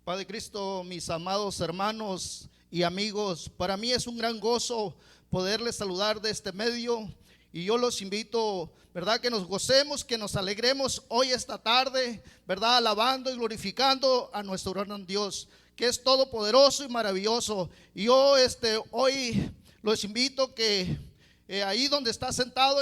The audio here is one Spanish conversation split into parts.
Padre Cristo, mis amados hermanos y amigos, para mí es un gran gozo poderles saludar de este medio y yo los invito, ¿verdad? Que nos gocemos, que nos alegremos hoy esta tarde, ¿verdad? Alabando y glorificando a nuestro gran Dios, que es todopoderoso y maravilloso. Y yo hoy los invito que ahí donde está sentado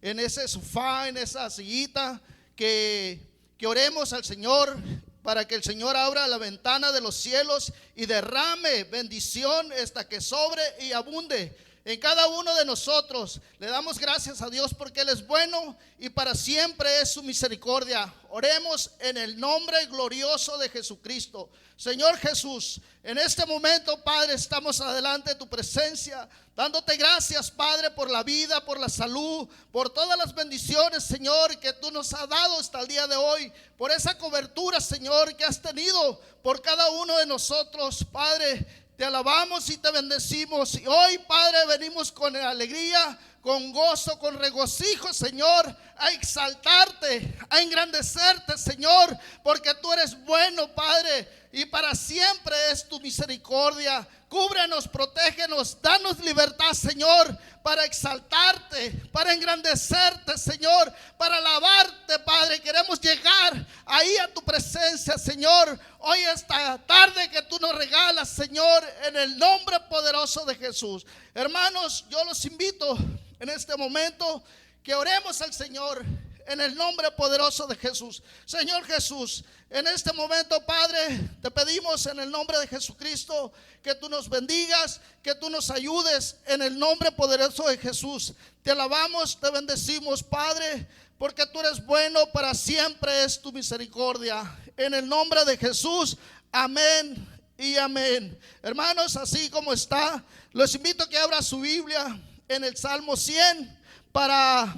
en ese sofá, en esa sillita, que oremos al Señor para que el Señor abra la ventana de los cielos y derrame bendición hasta que sobre y abunde en cada uno de nosotros. Le damos gracias a Dios porque Él es bueno y para siempre es su misericordia. Oremos en el nombre glorioso de Jesucristo. Señor Jesús, en este momento, Padre, estamos adelante de tu presencia, dándote gracias, Padre, por la vida, por la salud, por todas las bendiciones, Señor, que tú nos has dado hasta el día de hoy, por esa cobertura, Señor, que has tenido por cada uno de nosotros, Padre. Te alabamos y te bendecimos. Y hoy, Padre, venimos con alegría, con gozo, con regocijo, Señor, a exaltarte, a engrandecerte, Señor, porque tú eres bueno, Padre, y para siempre es tu misericordia. Cúbrenos, protégenos, danos libertad, Señor, para exaltarte, para engrandecerte, Señor, para alabarte, Padre. Queremos llegar ahí a tu presencia, Señor, hoy esta tarde que tú nos regalas, Señor, en el nombre poderoso de Jesús. Hermanos, yo los invito en este momento que oremos al Señor en el nombre poderoso de Jesús. Señor Jesús, en este momento, Padre, te pedimos en el nombre de Jesucristo que tú nos bendigas, que tú nos ayudes en el nombre poderoso de Jesús. Te alabamos, te bendecimos, Padre, porque tú eres bueno, para siempre es tu misericordia. En el nombre de Jesús, amén y amén. Hermanos, así como está, los invito a que abra su Biblia en el Salmo 100 para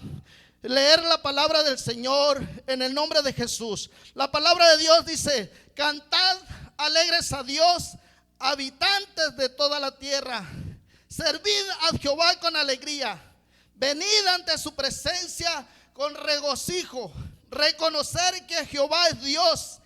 leer la palabra del Señor en el nombre de Jesús. La palabra de Dios dice: cantad alegres a Dios, habitantes de toda la tierra, servid a Jehová con alegría, venid ante su presencia con regocijo, reconocer que Jehová es Dios.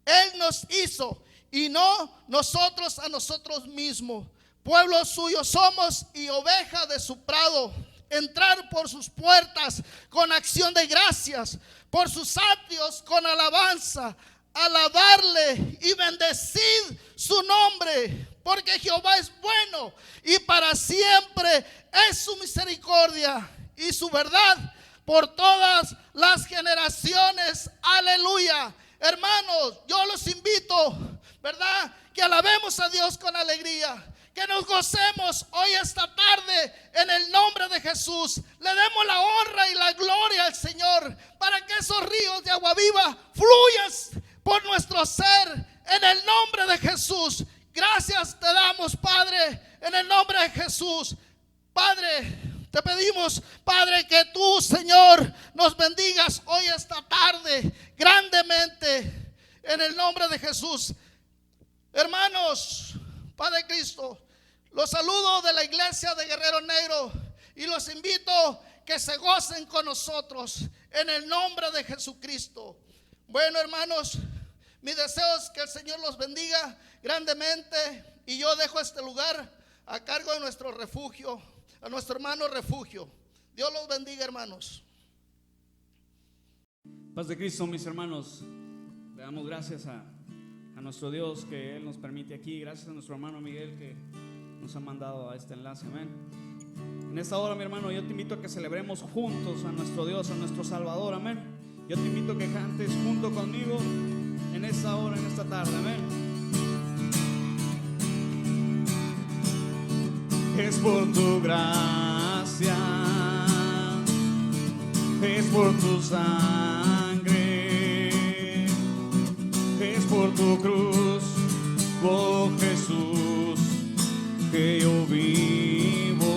Él nos hizo y no nosotros a nosotros mismos. Pueblo suyo somos y oveja de su prado. Entrar por sus puertas con acción de gracias, por sus atrios con alabanza. Alabarle y bendecid su nombre, porque Jehová es bueno y para siempre es su misericordia y su verdad por todas las generaciones. Aleluya. Hermanos, yo los invito, ¿verdad?, que alabemos a Dios con alegría, que nos gocemos hoy esta tarde en el nombre de Jesús. Le demos la honra y la gloria al Señor para que esos ríos de agua viva fluyan por nuestro ser en el nombre de Jesús. Gracias te damos, Padre, en el nombre de Jesús. Padre, te pedimos, Padre, que tú, Señor, nos bendigas hoy esta tarde grandemente en el nombre de Jesús. Hermanos, Padre Cristo, los saludo de la iglesia de Guerrero Negro y los invito que se gocen con nosotros en el nombre de Jesucristo. Bueno, hermanos, mi deseo es que el Señor los bendiga grandemente y yo dejo este lugar a cargo de nuestro refugio, a nuestro hermano refugio. Dios los bendiga, hermanos. Paz de Cristo, mis hermanos. Le damos gracias a nuestro Dios que Él nos permite aquí. Gracias a nuestro hermano Miguel que nos ha mandado a este enlace. Amén. En esta hora, mi hermano, yo te invito a que celebremos juntos a nuestro Dios, a nuestro Salvador. Amén. Yo te invito a que cantes junto conmigo en esta hora, en esta tarde. Amén. Es por tu gracia, es por tu sangre, es por tu cruz, oh Jesús, que yo vivo.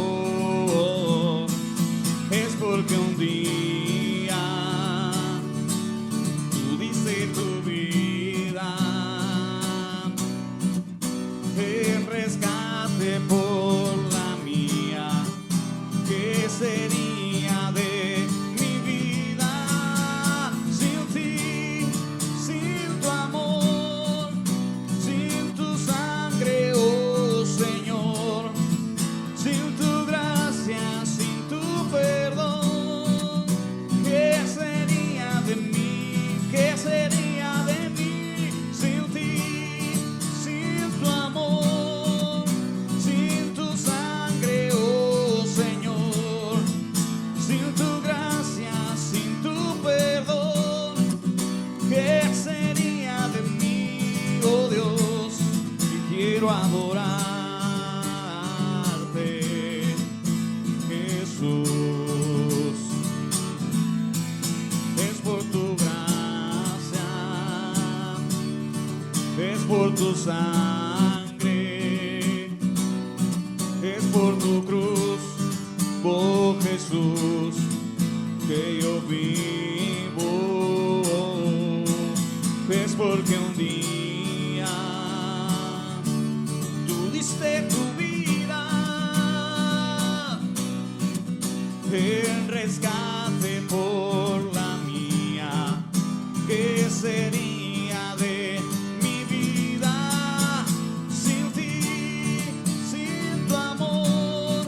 Es porque un día tú diste tu vida en rescate por la mía. ¿Qué sería de mi vida adorarte, Jesús. Es por tu gracia, es por tu sangre, es por tu cruz, oh Jesús, que yo vivo. Es porque un día tú diste tu vida en rescate por la mía. ¿Qué sería de mi vida sin ti, sin tu amor,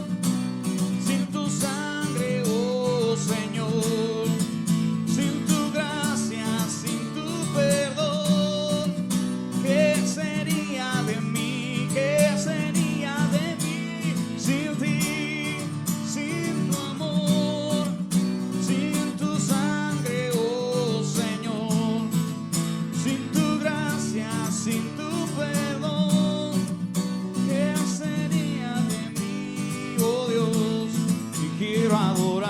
sin tu sangre, oh Señor, sin tu gracia, sin tu perdón? ¿Qué sería de mí? ¿Qué sería de mí sin ti, sin tu amor, sin tu sangre, oh Señor, sin tu gracia, sin tu perdón? ¿Qué sería de mí, oh Dios? Y quiero adorarte,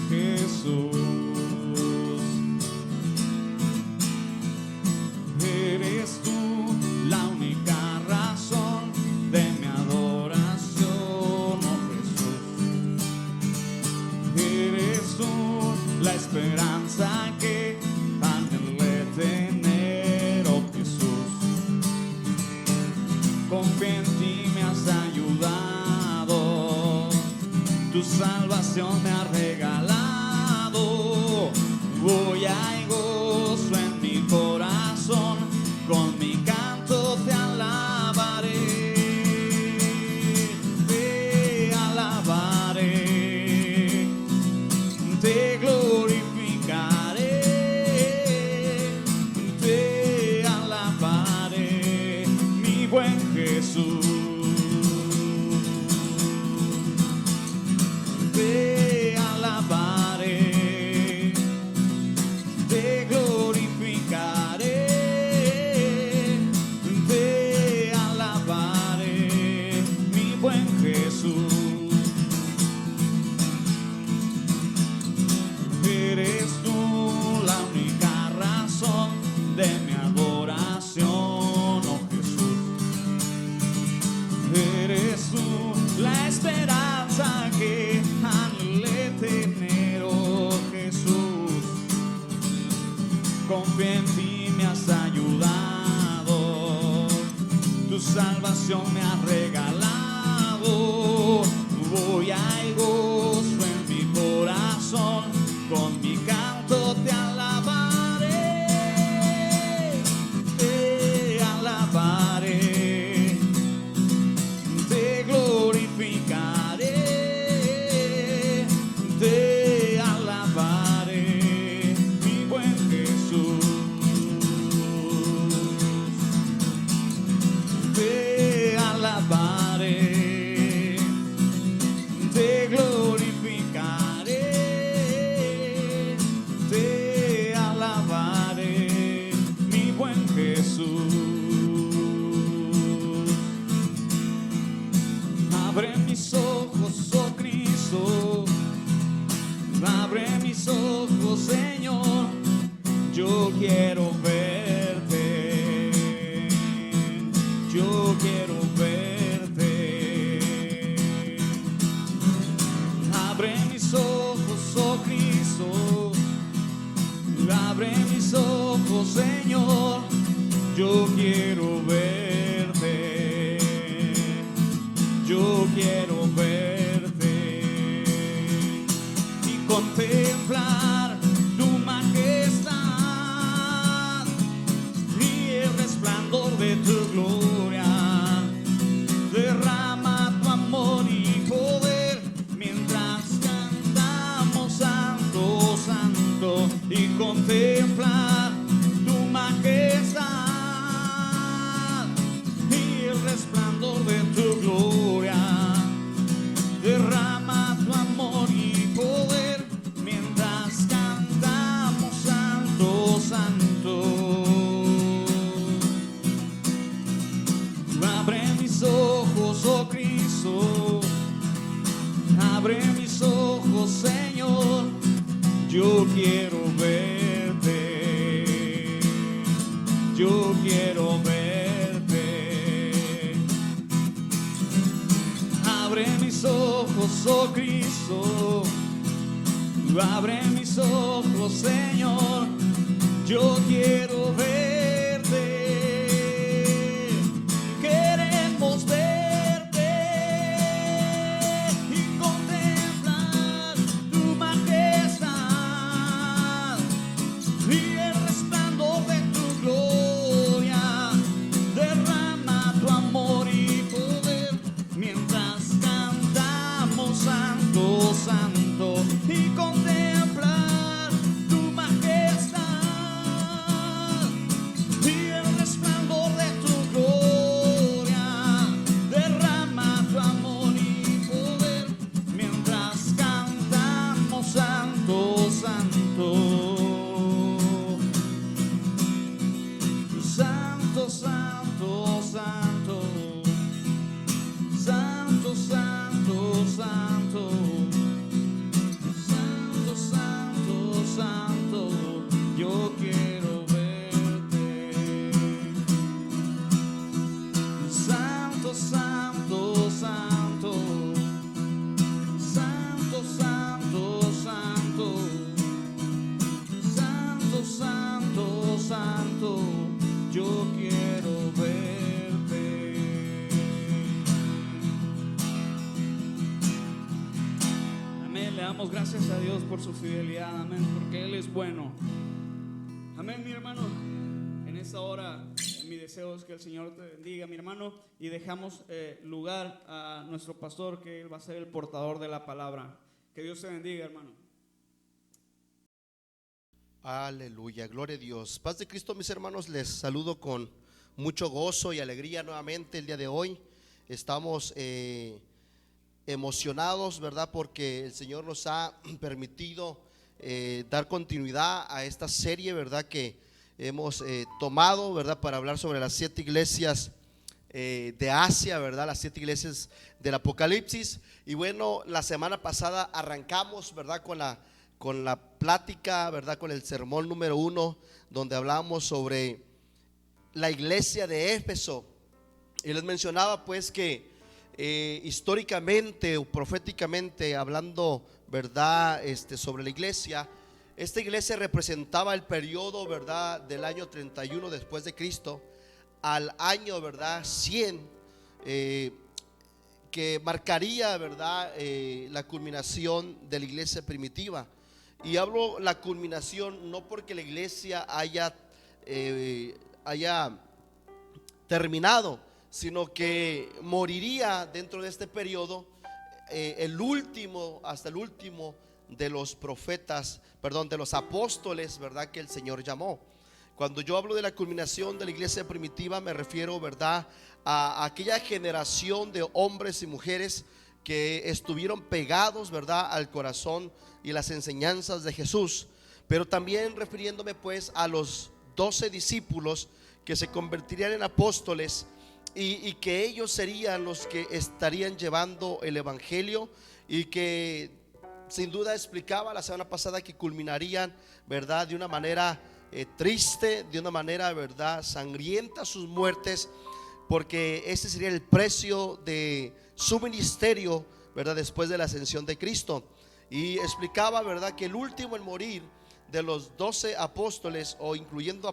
Jesús. Eres tú la única razón de mi adoración, oh Jesús. Eres tú la esperanza que anhelé tener, oh Jesús. Confío en ti, me has ayudado, tu salvación me ha regalado. Voy a gozo en mi corazón, con mi canto te alabaré, te alabaré, te glorificaré, te alabaré, mi buen Jesús. Te alabaré, te glorificaré, te alabaré, mi buen Jesús. Eres tú la única razón de mi adoración, oh Jesús. Eres tú la esperanza que anhelé tener, oh Jesús. Confío en ti, me has ayudado, tu salvación me ha regalado. Voy a gozo en mi corazón, con mi canto te alabaré, te alabaré, te glorificaré, te alabaré, mi buen Jesús. Te alabaré, te glorificaré, te alabaré, mi buen Jesús. Abre mis ojos, oh Cristo, abre mis ojos, Señor, yo quiero verte, yo quiero verte. Abre mis ojos, oh Cristo, abre mis ojos, Señor, yo quiero verte, yo quiero verte y contemplar tu majestad y el resplandor de tu gloria. Derrama tu amor y poder mientras cantamos santo, santo, y contemplar tu majestad y el resplandor de tu gloria. Derrama tu amor y poder mientras cantamos santo, santo. yo quiero verte, yo quiero verte. Abre mis ojos, oh Cristo, abre mis ojos, Señor, yo quiero verte, queremos verte y contemplar tu majestad y el resplandor de tu gloria. Derrama tu amor y poder mientras cantamos Santo, Santo, y contemplar tu majestad y el resplandor de tu gloria. Derrama tu amor y poder mientras cantamos Santo, Santo, Santo, Santo, Santo, Santo, Santo, Santo, Santo, Santo, Santo, yo quiero verte. Santo, Santo, Santo, Santo, Santo, Santo, Santo, Santo, Santo, yo quiero verte. Amén, le damos gracias a Dios por su fidelidad, amén, porque Él es bueno. Amén, mi hermano. En esta hora, mi deseo es que el Señor te bendiga, mi hermano, y dejamos lugar a nuestro pastor, que Él va a ser el portador de la palabra. Que Dios te bendiga, hermano. Aleluya, gloria a Dios. Paz de Cristo, mis hermanos, les saludo con mucho gozo y alegría nuevamente el día de hoy. Estamos emocionados, ¿verdad? Porque el Señor nos ha permitido dar continuidad a esta serie, ¿verdad? Que hemos tomado, ¿verdad? Para hablar sobre las 7 iglesias de Asia, ¿verdad? Las 7 iglesias del Apocalipsis. Y bueno, la semana pasada arrancamos, ¿verdad? Con la plática, ¿verdad? Con el sermón número 1, donde hablamos sobre la iglesia de Éfeso. Y les mencionaba pues que históricamente o proféticamente hablando, ¿verdad? Sobre la iglesia, esta iglesia representaba el periodo, ¿verdad? Del año 31 después de Cristo al año, ¿verdad? 100, que marcaría, ¿verdad? La culminación de la iglesia primitiva. Y hablo la culminación no porque la iglesia haya terminado, sino que moriría dentro de este periodo hasta el último de los profetas, perdón, de los apóstoles, ¿verdad? Que el Señor llamó. Cuando yo hablo de la culminación de la iglesia primitiva, me refiero, ¿verdad? A aquella generación de hombres y mujeres que estuvieron pegados, ¿verdad? Al corazón y las enseñanzas de Jesús, pero también refiriéndome pues a los 12 discípulos que se convertirían en apóstoles y que ellos serían los que estarían llevando el evangelio, y que sin duda explicaba la semana pasada que culminarían, ¿verdad? De una manera triste, de una manera, ¿verdad? Sangrienta sus muertes, porque ese sería el precio de su ministerio, ¿verdad? Después de la ascensión de Cristo. Y explicaba, ¿verdad? Que el último en morir de los 12 apóstoles, o incluyendo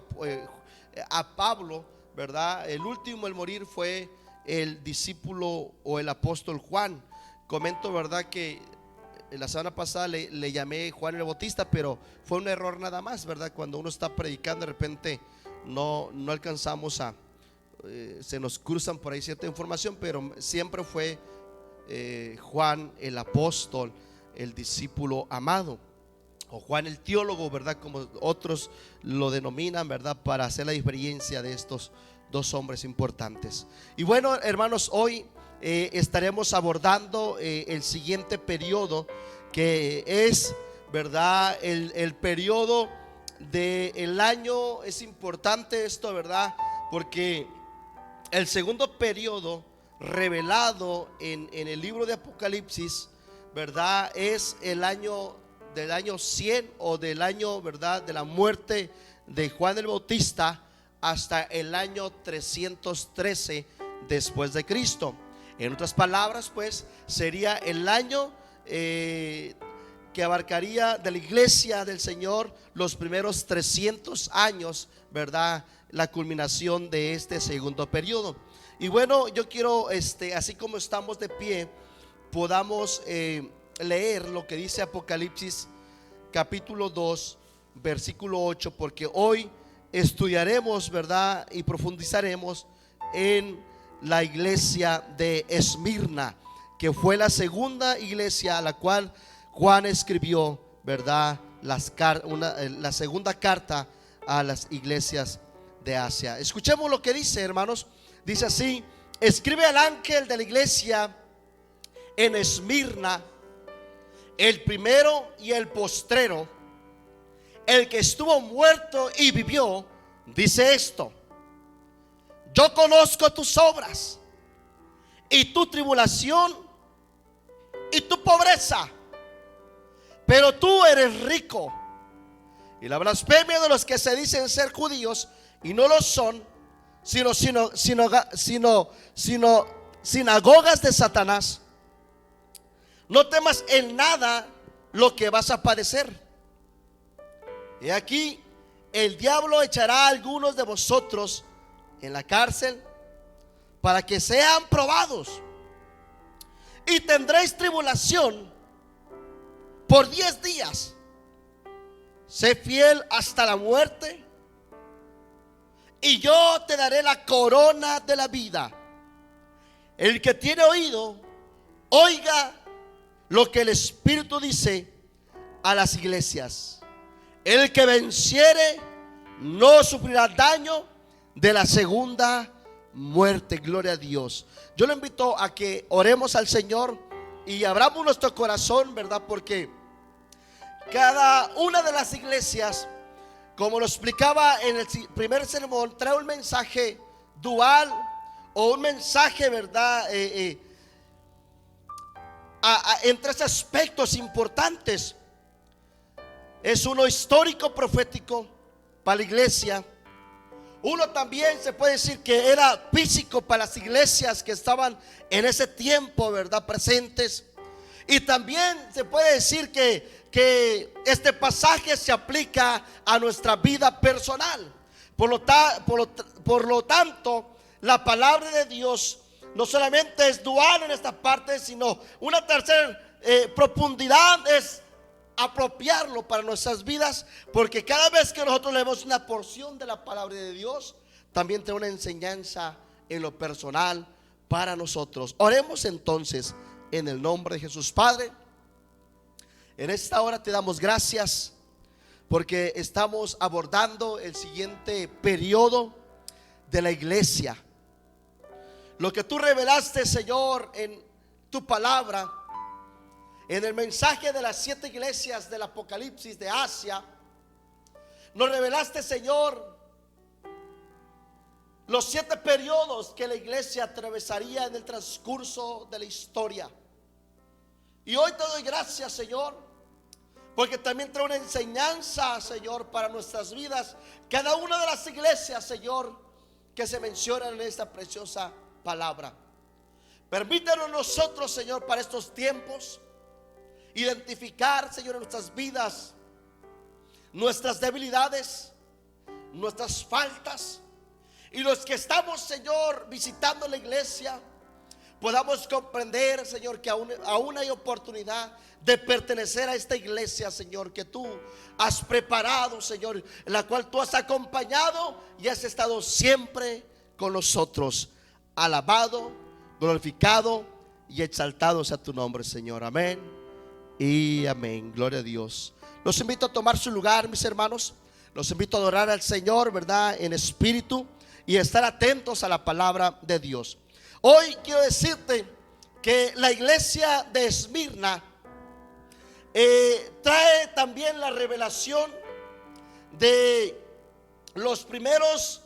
a Pablo, ¿verdad? El último en morir fue el discípulo o el apóstol Juan. Comento, ¿verdad? Que la semana pasada le llamé Juan el Bautista, pero fue un error nada más, ¿verdad? Cuando uno está predicando, de repente no alcanzamos se nos cruzan por ahí cierta información, pero siempre fue Juan el apóstol, el discípulo amado, o Juan el teólogo, ¿verdad? Como otros lo denominan, ¿verdad? Para hacer la diferencia de estos dos hombres importantes. Y bueno, hermanos, hoy estaremos abordando el siguiente periodo, que es, ¿verdad? El periodo del año. Es importante esto, ¿verdad? Porque el segundo periodo revelado en el libro de Apocalipsis, ¿verdad? Es el año del año 100 o del año, ¿verdad?, de la muerte de Juan el Bautista hasta el año 313 después de Cristo. En otras palabras, pues, sería el año que abarcaría de la iglesia del Señor los primeros 300 años, ¿verdad?, la culminación de este segundo periodo. Y bueno, yo quiero, así como estamos de pie, podamos leer lo que dice Apocalipsis capítulo 2 versículo 8, porque hoy estudiaremos, ¿verdad?, y profundizaremos en la iglesia de Esmirna, que fue la segunda iglesia a la cual Juan escribió, ¿verdad?, la segunda carta a las iglesias de Asia. Escuchemos lo que dice, hermanos. Dice así: escribe al ángel de la iglesia en Esmirna, el primero y el postrero, el que estuvo muerto y vivió, dice esto: yo conozco tus obras y tu tribulación y tu pobreza, pero tú eres rico, y la blasfemia de los que se dicen ser judíos y no lo son, sino sinagogas de Satanás. No temas en nada lo que vas a padecer. Y aquí el diablo echará a algunos de vosotros en la cárcel para que sean probados, y tendréis tribulación por 10 días. Sé fiel hasta la muerte, y yo te daré la corona de la vida. El que tiene oído, oiga lo que el Espíritu dice a las iglesias. El que venciere no sufrirá daño de la segunda muerte. Gloria a Dios. Yo le invito a que oremos al Señor y abramos nuestro corazón, ¿verdad? Porque cada una de las iglesias, como lo explicaba en el primer sermón, trae un mensaje dual, o un mensaje, ¿verdad?, en 3 aspectos importantes. Es uno histórico, profético para la iglesia. Uno también se puede decir que era físico para las iglesias que estaban en ese tiempo, ¿verdad?, presentes. Y también se puede decir que este pasaje se aplica a nuestra vida personal. Por lo tanto, la palabra de Dios no solamente es dual en esta parte, sino una tercera profundidad es apropiarlo para nuestras vidas, porque cada vez que nosotros leemos una porción de la palabra de Dios, también tiene una enseñanza en lo personal para nosotros. Oremos entonces en el nombre de Jesús. Padre, en esta hora te damos gracias porque estamos abordando el siguiente periodo de la iglesia. Lo que tú revelaste, Señor, en tu palabra, en el mensaje de las 7 iglesias del Apocalipsis de Asia, nos revelaste, Señor, los 7 periodos que la iglesia atravesaría en el transcurso de la historia. Y hoy te doy gracias, Señor, porque también trae una enseñanza, Señor, para nuestras vidas. Cada una de las iglesias, Señor, que se mencionan en esta preciosa palabra. Permítanos nosotros, Señor, para estos tiempos, identificar, Señor, en nuestras vidas nuestras debilidades, nuestras faltas, y los que estamos, Señor, visitando la iglesia, podamos comprender, Señor, que aún hay oportunidad de pertenecer a esta iglesia, Señor, que tú has preparado, Señor, en la cual tú has acompañado y has estado siempre con nosotros. Alabado, glorificado y exaltado sea tu nombre, Señor. Amén y amén. Gloria a Dios. Los invito a tomar su lugar, mis hermanos. Los invito a adorar al Señor, ¿verdad?, en espíritu, y estar atentos a la palabra de Dios. Hoy quiero decirte que la iglesia de Esmirna trae también la revelación de los primeros,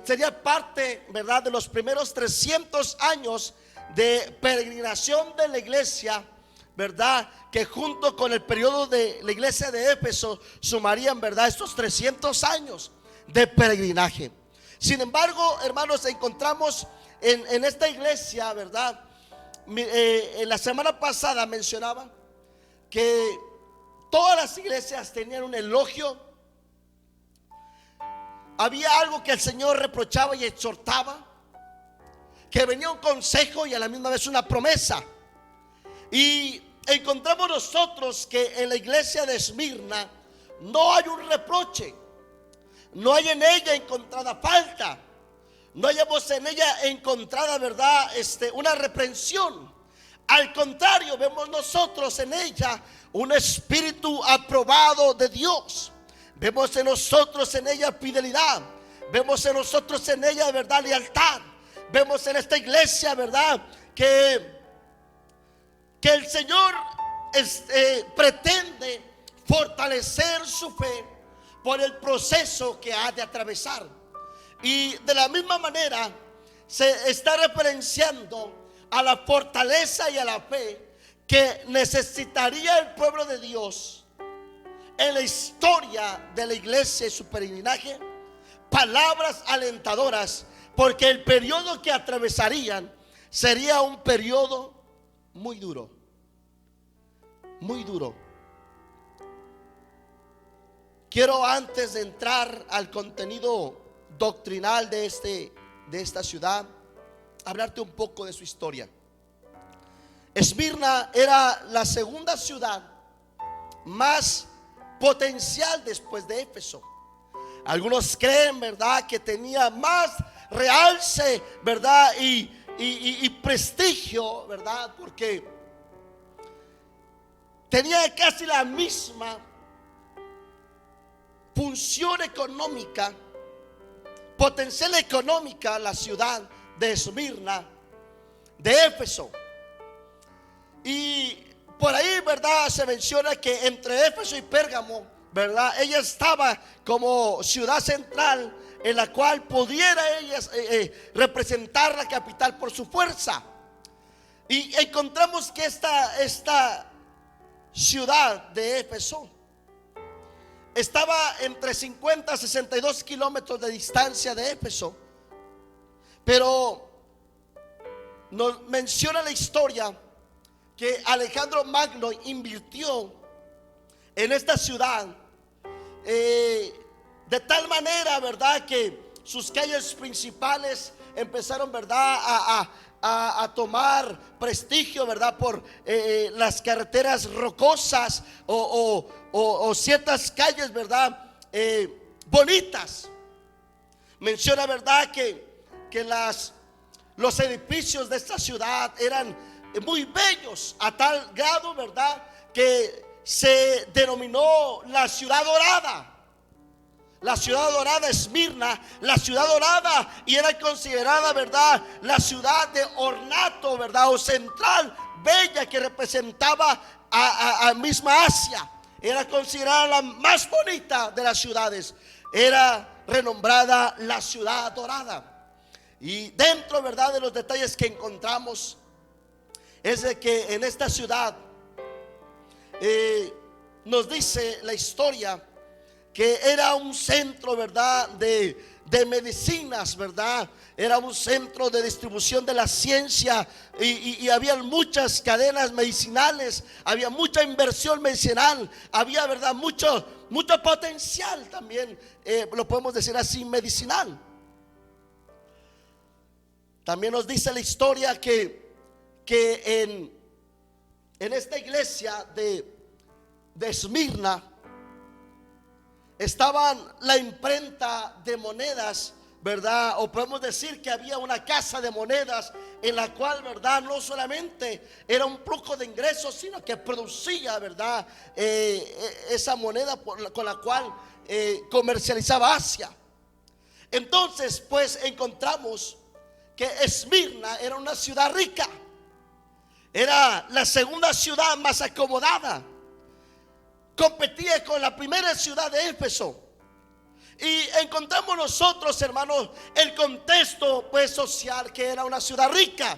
sería parte, ¿verdad?, de los primeros 300 años de peregrinación de la iglesia ¿verdad? Que junto con el periodo de la iglesia de Éfeso sumarían, ¿verdad?, estos 300 años de peregrinaje. Sin embargo, hermanos, encontramos en esta iglesia, ¿verdad? En la semana pasada mencionaba que todas las iglesias tenían un elogio. Había algo que el Señor reprochaba y exhortaba, que venía un consejo y a la misma vez una promesa. Y encontramos nosotros que en la iglesia de Esmirna no hay un reproche, no hay en ella encontrada falta, no hayamos en ella encontrada, ¿verdad?, una reprensión. Al contrario, vemos nosotros en ella un espíritu aprobado de Dios. Vemos en nosotros en ella fidelidad. Vemos en nosotros en ella, ¿verdad?, lealtad. Vemos en esta iglesia, ¿verdad?, que el Señor pretende fortalecer su fe por el proceso que ha de atravesar. Y de la misma manera se está referenciando a la fortaleza y a la fe que necesitaría el pueblo de Dios en la historia de la iglesia y su peregrinaje. Palabras alentadoras, porque el periodo que atravesarían sería un periodo muy duro, muy duro. Quiero, antes de entrar al contenido doctrinal de esta ciudad, hablarte un poco de su historia. Esmirna era la segunda ciudad más potencial después de Éfeso. Algunos creen, ¿verdad?, que tenía más realce, ¿verdad?, y prestigio, ¿verdad?, porque tenía casi la misma función económica, potencial económica, la ciudad de Esmirna, de Éfeso. Y por ahí, ¿verdad?, se menciona que entre Éfeso y Pérgamo, ¿verdad?, ella estaba como ciudad central en la cual pudiera ella representar la capital por su fuerza. Y encontramos que esta ciudad de Éfeso estaba entre 50 a 62 kilómetros de distancia de Éfeso. Pero nos menciona la historia que Alejandro Magno invirtió en esta ciudad de tal manera, ¿verdad?, que sus calles principales empezaron, ¿verdad?, a tomar prestigio, ¿verdad?, por las carreteras rocosas o ciertas calles, ¿verdad?, bonitas. Menciona, ¿verdad?, que los edificios de esta ciudad eran muy bellos, a tal grado, ¿verdad?, que se denominó la ciudad dorada. La ciudad dorada, Esmirna, la ciudad dorada, y era considerada, ¿verdad?, la ciudad de ornato, ¿verdad?, o central, bella, que representaba a misma Asia. Era considerada la más bonita de las ciudades. Era renombrada la ciudad dorada. Y dentro, ¿verdad?, de los detalles que encontramos es de que en esta ciudad nos dice la historia que era un centro, ¿verdad?, de medicinas, ¿verdad? Era un centro de distribución de la ciencia y había muchas cadenas medicinales, había mucha inversión medicinal, había, ¿verdad?, mucho potencial también, lo podemos decir así, medicinal. También nos dice la historia que en esta iglesia de Esmirna estaban la imprenta de monedas, ¿verdad? O podemos decir que había una casa de monedas en la cual, ¿verdad?, no solamente era un flujo de ingresos, sino que producía, ¿verdad?, esa moneda con la cual comercializaba Asia. Entonces, pues encontramos que Esmirna era una ciudad rica, era la segunda ciudad más acomodada. Competía con la primera ciudad de Éfeso. Y encontramos nosotros, hermanos, el contexto, pues, social, que era una ciudad rica.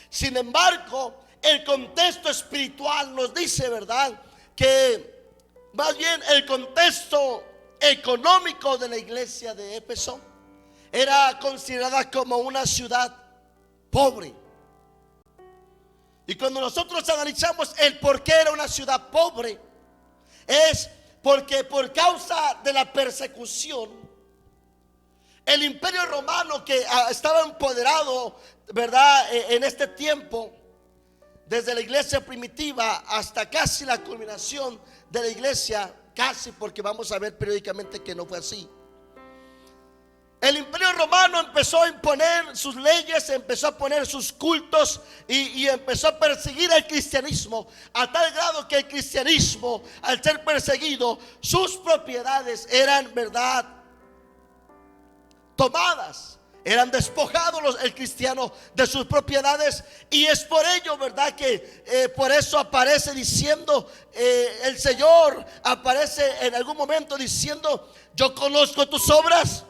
Sin embargo, el contexto espiritual nos dice, ¿verdad?, que más bien el contexto económico de la iglesia de Éfeso era considerada como una ciudad pobre. Y cuando nosotros analizamos el por qué era una ciudad pobre, es porque por causa de la persecución, el imperio romano que estaba empoderado, ¿verdad?, en este tiempo, desde la iglesia primitiva hasta casi la culminación de la iglesia, casi, porque vamos a ver periódicamente que no fue así. El imperio romano empezó a imponer sus leyes, empezó a poner sus cultos y empezó a perseguir al cristianismo, a tal grado que el cristianismo, al ser perseguido, sus propiedades eran, ¿verdad?, tomadas. Eran despojados el cristiano de sus propiedades. Y es por ello, ¿verdad?, que por eso aparece diciendo, el Señor aparece en algún momento diciendo: yo conozco tus obras,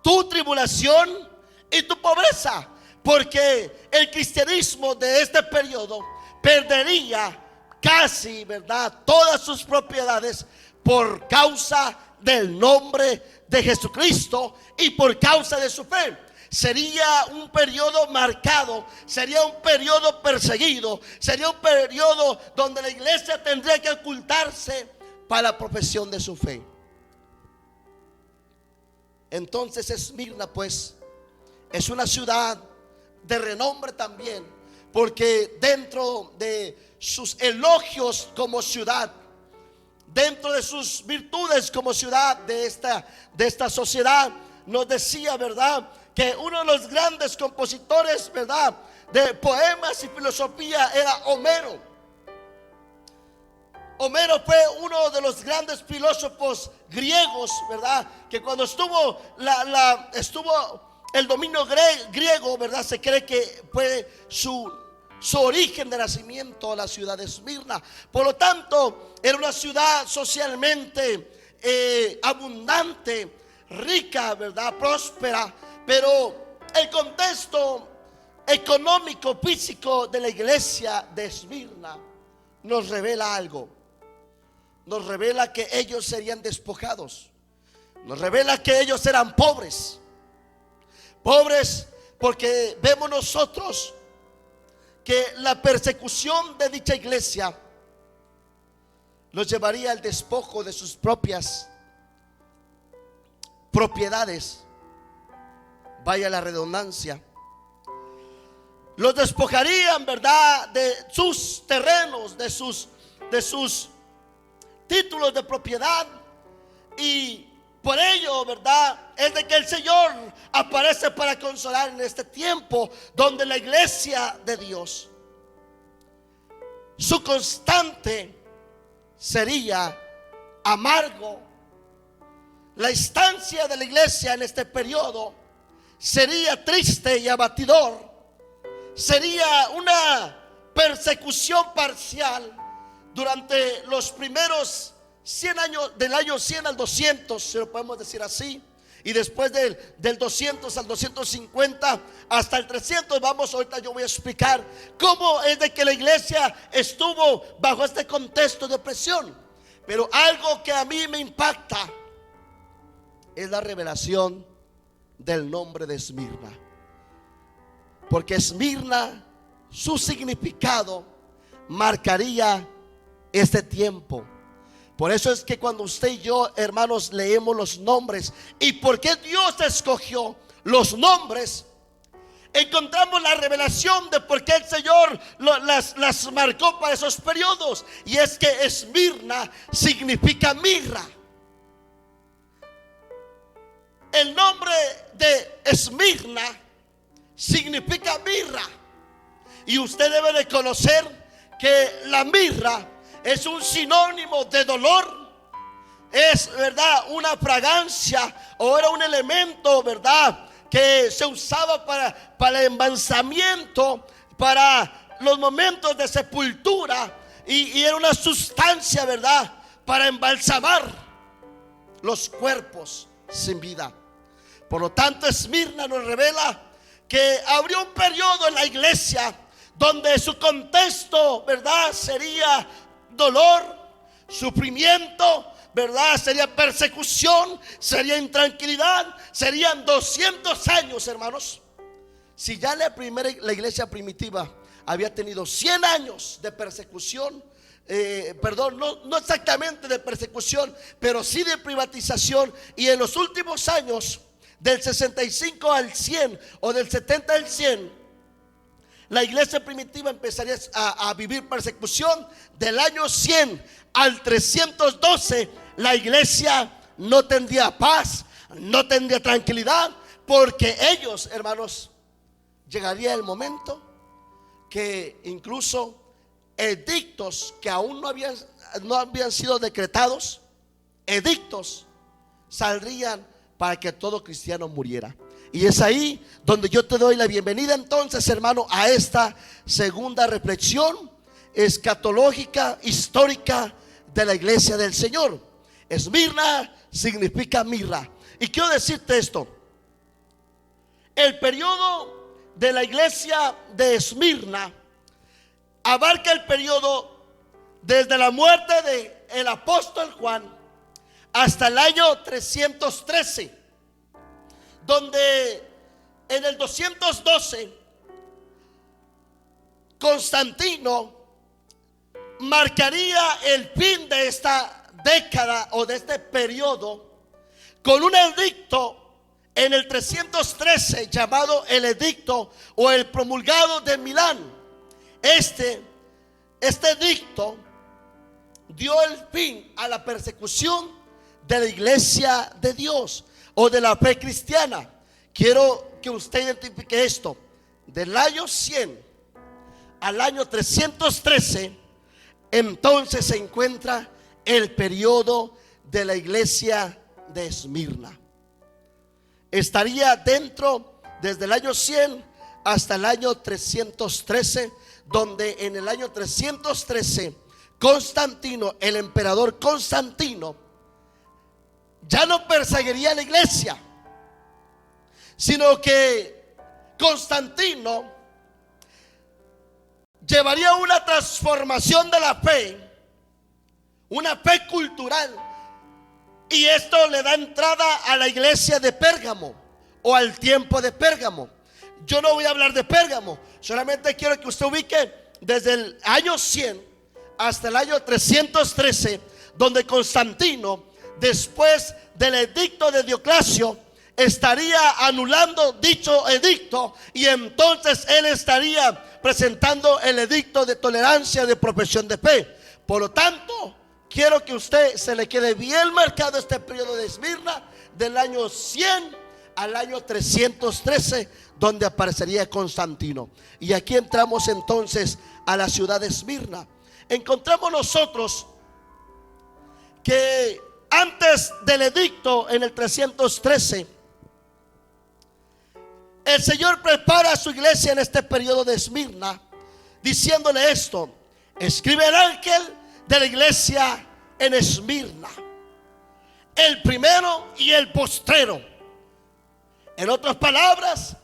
tu tribulación y tu pobreza. Porque el cristianismo de este periodo perdería casi, ¿verdad?, todas sus propiedades por causa del nombre de Jesucristo y por causa de su fe. Sería un periodo marcado, sería un periodo perseguido, sería un periodo donde la iglesia tendría que ocultarse para la profesión de su fe. Entonces Esmirna, pues, es una ciudad de renombre también, porque dentro de sus elogios como ciudad, dentro de sus virtudes como ciudad de esta sociedad, nos decía, ¿verdad?, que uno de los grandes compositores, ¿verdad?, de poemas y filosofía era Homero. Homero fue uno de los grandes filósofos griegos, ¿verdad?, que cuando estuvo el dominio griego, ¿verdad?, se cree que fue su origen de nacimiento, la ciudad de Esmirna. Por lo tanto, era una ciudad socialmente abundante, rica, ¿verdad?, próspera. Pero el contexto económico, físico de la iglesia de Esmirna nos revela algo. Nos revela que ellos serían despojados. Nos revela que ellos eran pobres. Pobres porque vemos nosotros que la persecución de dicha iglesia los llevaría al despojo de sus propias propiedades. Vaya la redundancia. Los despojarían, ¿verdad?, de sus terrenos, de sus títulos de propiedad. Y por ello, ¿verdad?, es de que el Señor aparece para consolar en este tiempo donde la iglesia de Dios, su constante sería amargo. La estancia de la iglesia en este periodo sería triste y abatidor. Sería una persecución parcial durante los primeros 100 años, del año 100 al 200, si lo podemos decir así. Y después del 200 al 250 hasta el 300, ahorita yo voy a explicar cómo es de que la iglesia estuvo bajo este contexto de opresión. Pero algo que a mí me impacta es la revelación del nombre de Esmirna. Porque Esmirna, su significado marcaría este tiempo. Por eso es que cuando usted y yo, hermanos, leemos los nombres y por qué Dios escogió los nombres, encontramos la revelación de por qué el Señor las marcó para esos periodos. Y es que Esmirna significa mirra. El nombre de Esmirna significa mirra. Y usted debe de conocer que la mirra es un sinónimo de dolor. Es, ¿verdad?, una fragancia, o era un elemento, ¿verdad?, que se usaba para el embalsamiento, para los momentos de sepultura. Y era una sustancia, ¿verdad?, para embalsamar los cuerpos sin vida. Por lo tanto, Esmirna nos revela que habría un periodo en la iglesia donde su contexto, ¿verdad?, sería dolor, sufrimiento, ¿verdad?, sería persecución, sería intranquilidad. Serían 200 años, hermanos. Si ya la iglesia primitiva había tenido 100 años de persecución, no exactamente de persecución, pero sí de privatización, y en los últimos años, del 65 al 100 o del 70 al 100, la iglesia primitiva empezaría a vivir persecución. Del año 100 al 312, la iglesia no tendría paz, no tendría tranquilidad, porque ellos, hermanos, llegaría el momento que incluso edictos que aún no habían sido decretados, edictos saldrían para que todo cristiano muriera. Y es ahí donde yo te doy la bienvenida entonces, hermano, a esta segunda reflexión escatológica, histórica de la iglesia del Señor. Esmirna significa mirra. Y quiero decirte esto: el periodo de la iglesia de Esmirna abarca el periodo desde la muerte del apóstol Juan hasta el año 313, donde en el 212 Constantino marcaría el fin de esta década o de este periodo con un edicto en el 313 llamado el edicto o el promulgado de Milán. Este edicto dio el fin a la persecución de la iglesia de Dios o de la fe cristiana. Quiero que usted identifique esto: del año 100 al año 313, entonces se encuentra el periodo de la iglesia de Esmirna. Estaría dentro desde el año 100 hasta el año 313, donde en el año 313 Constantino, el emperador Constantino, ya no perseguiría a la iglesia, sino que Constantino llevaría una transformación de la fe, una fe cultural, y esto le da entrada a la iglesia de Pérgamo o al tiempo de Pérgamo. Yo no voy a hablar de Pérgamo, solamente quiero que usted ubique desde el año 100 hasta el año 313, donde Constantino, después del edicto de Diocleciano, estaría anulando dicho edicto, y entonces él estaría presentando el edicto de tolerancia de profesión de fe. Por lo tanto, quiero que usted se le quede bien marcado este periodo de Esmirna, del año 100 al año 313, donde aparecería Constantino. Y aquí entramos entonces a la ciudad de Esmirna. Encontramos nosotros que antes del edicto en el 313, el Señor prepara a su iglesia en este periodo de Esmirna, diciéndole esto: escribe el ángel de la iglesia en Esmirna, el primero y el postrero. En otras palabras,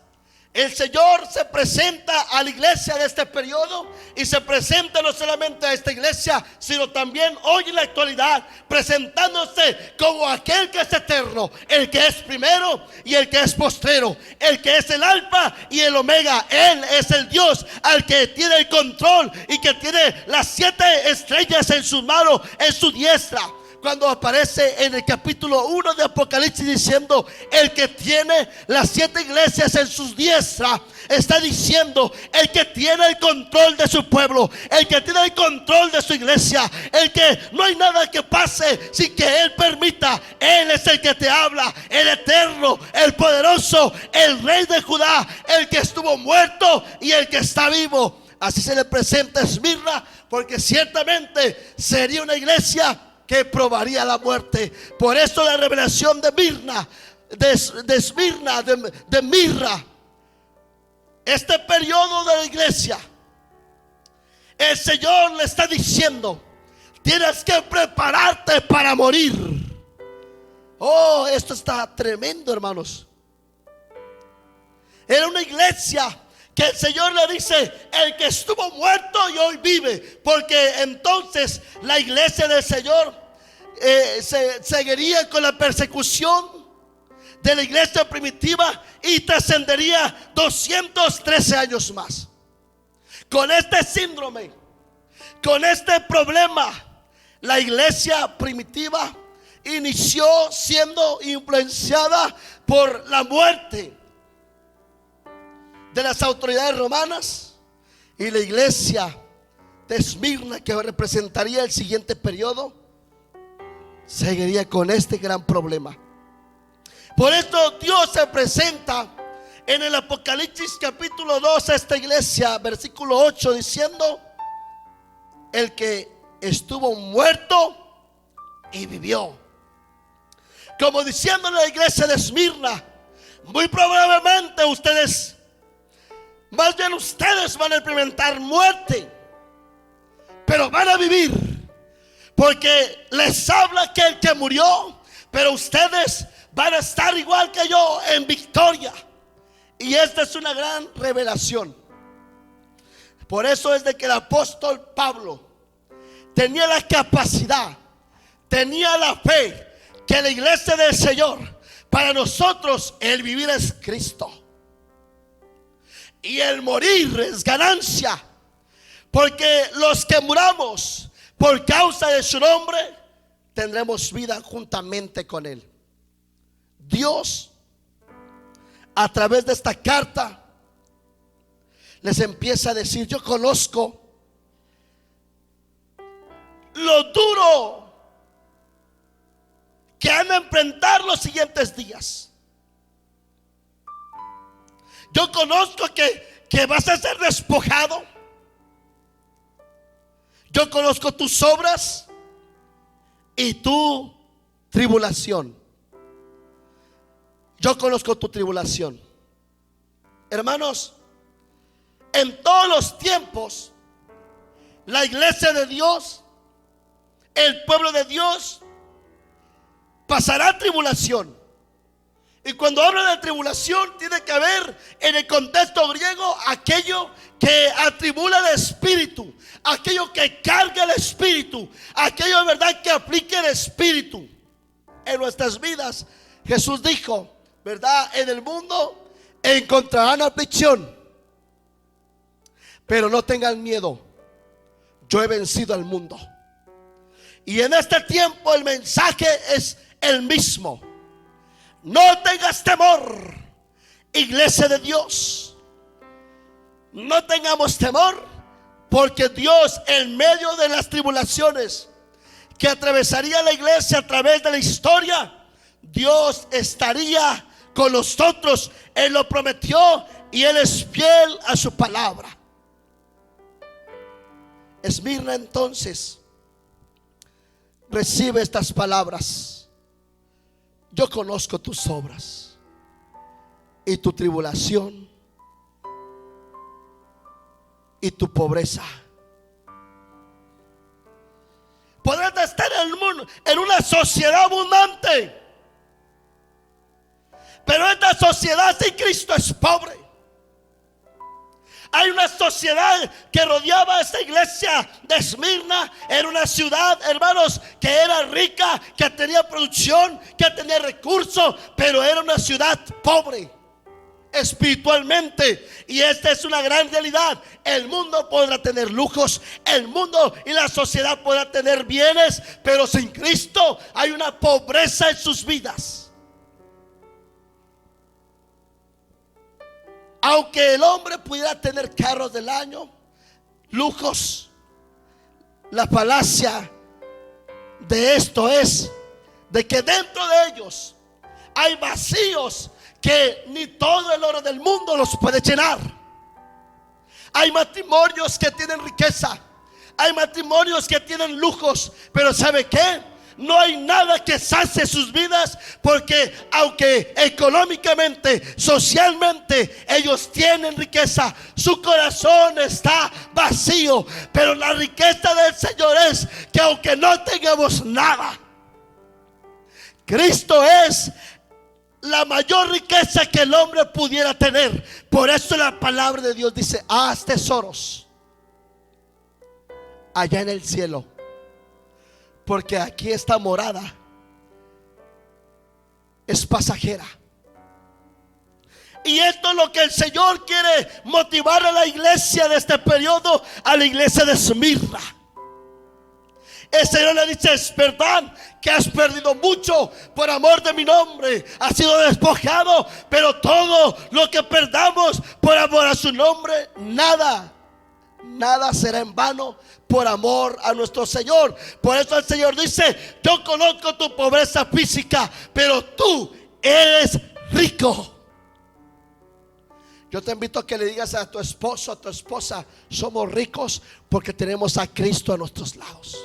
el Señor se presenta a la iglesia de este periodo, y se presenta no solamente a esta iglesia, sino también hoy en la actualidad, presentándose como aquel que es eterno, el que es primero y el que es postrero, el que es el alfa y el omega. Él es el Dios al que tiene el control y que tiene las 7 estrellas en sus manos, en su diestra. Cuando aparece en el capítulo 1 de Apocalipsis diciendo el que tiene las 7 iglesias en sus diestra, está diciendo el que tiene el control de su pueblo, el que tiene el control de su iglesia, el que no hay nada que pase sin que Él permita. Él es el que te habla, el eterno, el poderoso, el rey de Judá, el que estuvo muerto y el que está vivo. Así se le presenta a Esmirna, porque ciertamente sería una iglesia que probaría la muerte. Por eso la revelación de Mirna, de Esmirna, de Mirra, este periodo de la iglesia, el Señor le está diciendo: tienes que prepararte para morir. Oh, esto está tremendo, hermanos. Era una iglesia que el Señor le dice: el que estuvo muerto y hoy vive. Porque entonces la iglesia del Señor se seguiría con la persecución de la iglesia primitiva y trascendería 213 años más. Con este síndrome, con este problema, la iglesia primitiva inició siendo influenciada por la muerte de las autoridades romanas, y la iglesia de Esmirna, que representaría el siguiente periodo, seguiría con este gran problema. Por esto Dios se presenta en el Apocalipsis capítulo 2 a esta iglesia, versículo 8, diciendo: el que estuvo muerto y vivió. Como diciéndole a la iglesia de Esmirna: muy probablemente ustedes, más bien ustedes, van a experimentar muerte, pero van a vivir, porque les habla que el que murió, pero ustedes van a estar igual que yo en victoria. Y esta es una gran revelación. Por eso es de que el apóstol Pablo tenía la capacidad, tenía la fe, que la iglesia del Señor, para nosotros el vivir es Cristo y el morir es ganancia. Porque los que muramos por causa de su nombre, tendremos vida juntamente con Él. Dios, a través de esta carta, les empieza a decir: yo conozco lo duro que han de enfrentar los siguientes días. Yo conozco que vas a ser despojado. Yo conozco tus obras y tu tribulación. Yo conozco tu tribulación. Hermanos, en todos los tiempos, la iglesia de Dios, el pueblo de Dios, pasará tribulación. Y cuando habla de tribulación, tiene que ver en el contexto griego aquello que atribula el espíritu, aquello que carga el espíritu, aquello de verdad que aplique el espíritu en nuestras vidas. Jesús dijo, ¿verdad? En el mundo encontrarán aflicción, pero no tengan miedo, yo he vencido al mundo. Y en este tiempo el mensaje es el mismo. No tengas temor, iglesia de Dios. No tengamos temor, porque Dios, en medio de las tribulaciones que atravesaría la iglesia a través de la historia, Dios estaría con nosotros. Él lo prometió y Él es fiel a su palabra. Esmirna entonces recibe estas palabras: yo conozco tus obras y tu tribulación y tu pobreza. Podrás estar en el mundo, en una sociedad abundante, pero esta sociedad sin Cristo es pobre. Hay una sociedad que rodeaba a esta iglesia de Esmirna. Era una ciudad, hermanos, que era rica, que tenía producción, que tenía recursos, pero era una ciudad pobre espiritualmente. Y esta es una gran realidad. El mundo podrá tener lujos, el mundo y la sociedad podrá tener bienes, pero sin Cristo hay una pobreza en sus vidas. Aunque el hombre pudiera tener carros del año, lujos, la falacia de esto es de que dentro de ellos hay vacíos que ni todo el oro del mundo los puede llenar. Hay matrimonios que tienen riqueza, hay matrimonios que tienen lujos, pero ¿sabe qué? No hay nada que sacie sus vidas, porque aunque económicamente, socialmente ellos tienen riqueza, su corazón está vacío. Pero la riqueza del Señor es que aunque no tengamos nada, Cristo es la mayor riqueza que el hombre pudiera tener. Por eso la palabra de Dios dice: haz tesoros allá en el cielo, porque aquí esta morada es pasajera. Y esto es lo que el Señor quiere motivar a la iglesia de este periodo, a la iglesia de Esmirna. El Señor le dice: es verdad que has perdido mucho por amor de mi nombre, has sido despojado, pero todo lo que perdamos por amor a su nombre, nada será en vano por amor a nuestro Señor. Por eso el Señor dice: yo conozco tu pobreza física, pero tú eres rico. Yo te invito a que le digas a tu esposo, a tu esposa: somos ricos porque tenemos a Cristo a nuestros lados.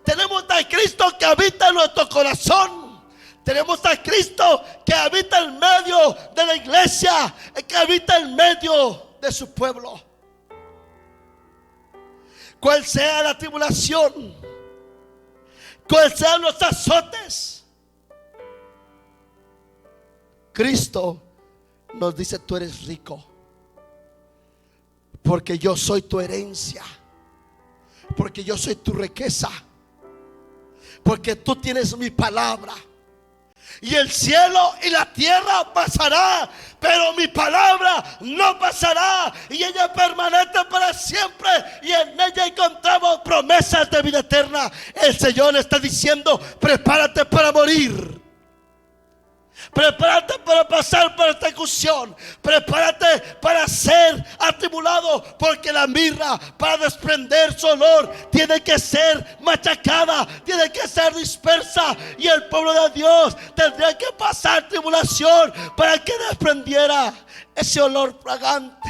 Tenemos a Cristo que habita en nuestro corazón. Tenemos a Cristo que habita en medio de la iglesia, que habita en medio de su pueblo. Cual sea la tribulación, cual sean los azotes, Cristo nos dice: tú eres rico, porque yo soy tu herencia, porque yo soy tu riqueza, porque tú tienes mi palabra. Y el cielo y la tierra pasará, pero mi palabra no pasará, y ella permanece para siempre, y en ella encontramos promesas de vida eterna. El Señor está diciendo: prepárate para morir, prepárate para pasar persecución, prepárate para ser atribulado, porque la mirra, para desprender su olor, tiene que ser machacada, tiene que ser dispersa, y el pueblo de Dios tendría que pasar tribulación para que desprendiera ese olor fragante,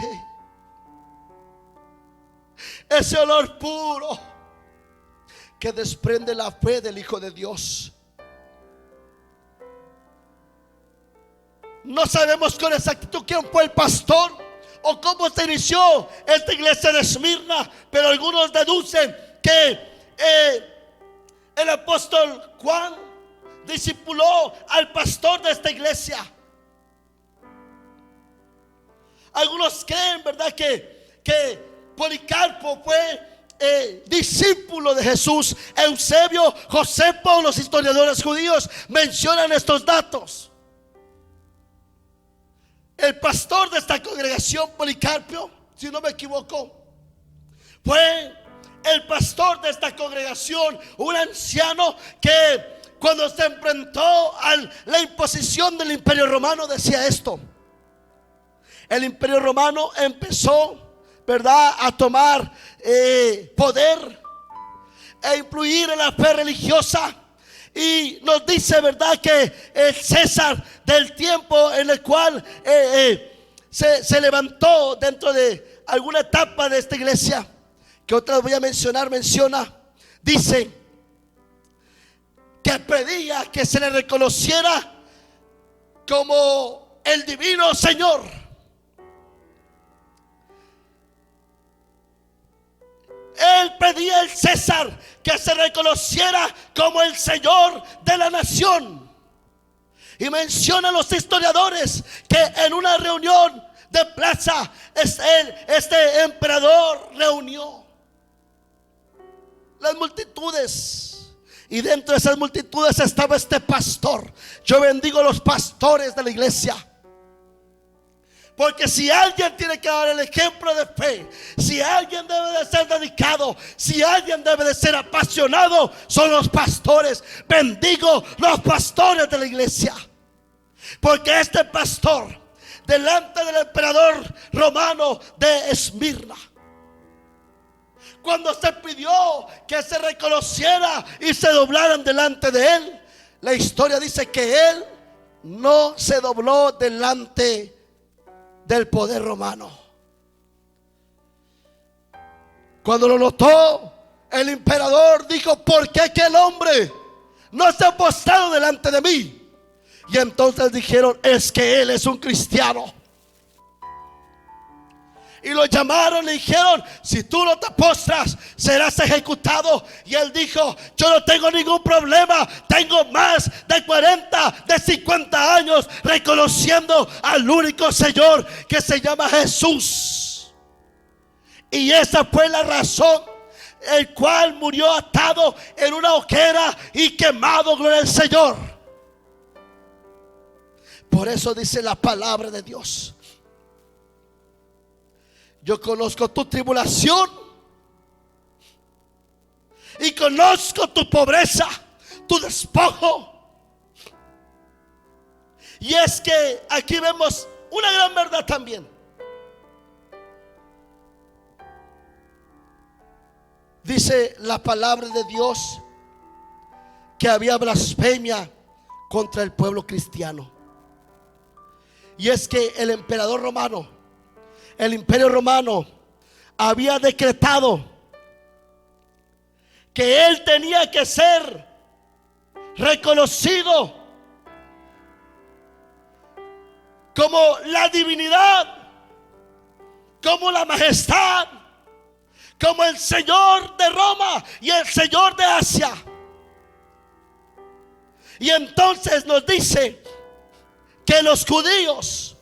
ese olor puro que desprende la fe del Hijo de Dios. No sabemos con exactitud quién fue el pastor o cómo se inició esta iglesia de Esmirna, pero algunos deducen que el apóstol Juan discipuló al pastor de esta iglesia. Algunos creen, ¿verdad?, que Policarpo fue discípulo de Jesús. Eusebio, Josepo, los historiadores judíos mencionan estos datos. El pastor de esta congregación, Policarpo, si no me equivoco, fue el pastor de esta congregación, un anciano que cuando se enfrentó a la imposición del Imperio Romano decía esto: el Imperio Romano empezó, ¿verdad?, a tomar poder e influir en la fe religiosa. Y nos dice, ¿verdad?, que el César del tiempo en el cual se levantó dentro de alguna etapa de esta iglesia, que otra voy a mencionar, dice que pedía que se le reconociera como el divino Señor. Él pedía al César que se reconociera como el Señor de la nación. Y mencionan los historiadores que en una reunión de plaza este emperador reunió las multitudes, y dentro de esas multitudes estaba este pastor. Yo bendigo a los pastores de la iglesia, porque si alguien tiene que dar el ejemplo de fe, si alguien debe de ser dedicado, si alguien debe de ser apasionado, son los pastores. Bendigo los pastores de la iglesia, porque este pastor, delante del emperador romano de Esmirna, cuando se pidió que se reconociera y se doblaran delante de él, la historia dice que él no se dobló delante del poder romano. Cuando lo notó, el emperador dijo: ¿por qué aquel hombre no se ha postrado delante de mí? Y entonces dijeron: es que él es un cristiano. Y lo llamaron y le dijeron: si tú no te postras, serás ejecutado. Y él dijo: yo no tengo ningún problema, tengo más de 40, de 50 años cristianos reconociendo al único Señor que se llama Jesús. Y esa fue la razón el cual murió atado en una hoguera y quemado, gloria al Señor. Por eso dice la palabra de Dios: yo conozco tu tribulación y conozco tu pobreza, tu despojo. Y es que aquí vemos una gran verdad también. Dice la palabra de Dios que había blasfemia contra el pueblo cristiano. Y es que el emperador romano, el imperio romano, había decretado que él tenía que ser reconocido como la divinidad, como la majestad, como el Señor de Roma y el Señor de Asia. Y entonces nos dice que los judíos,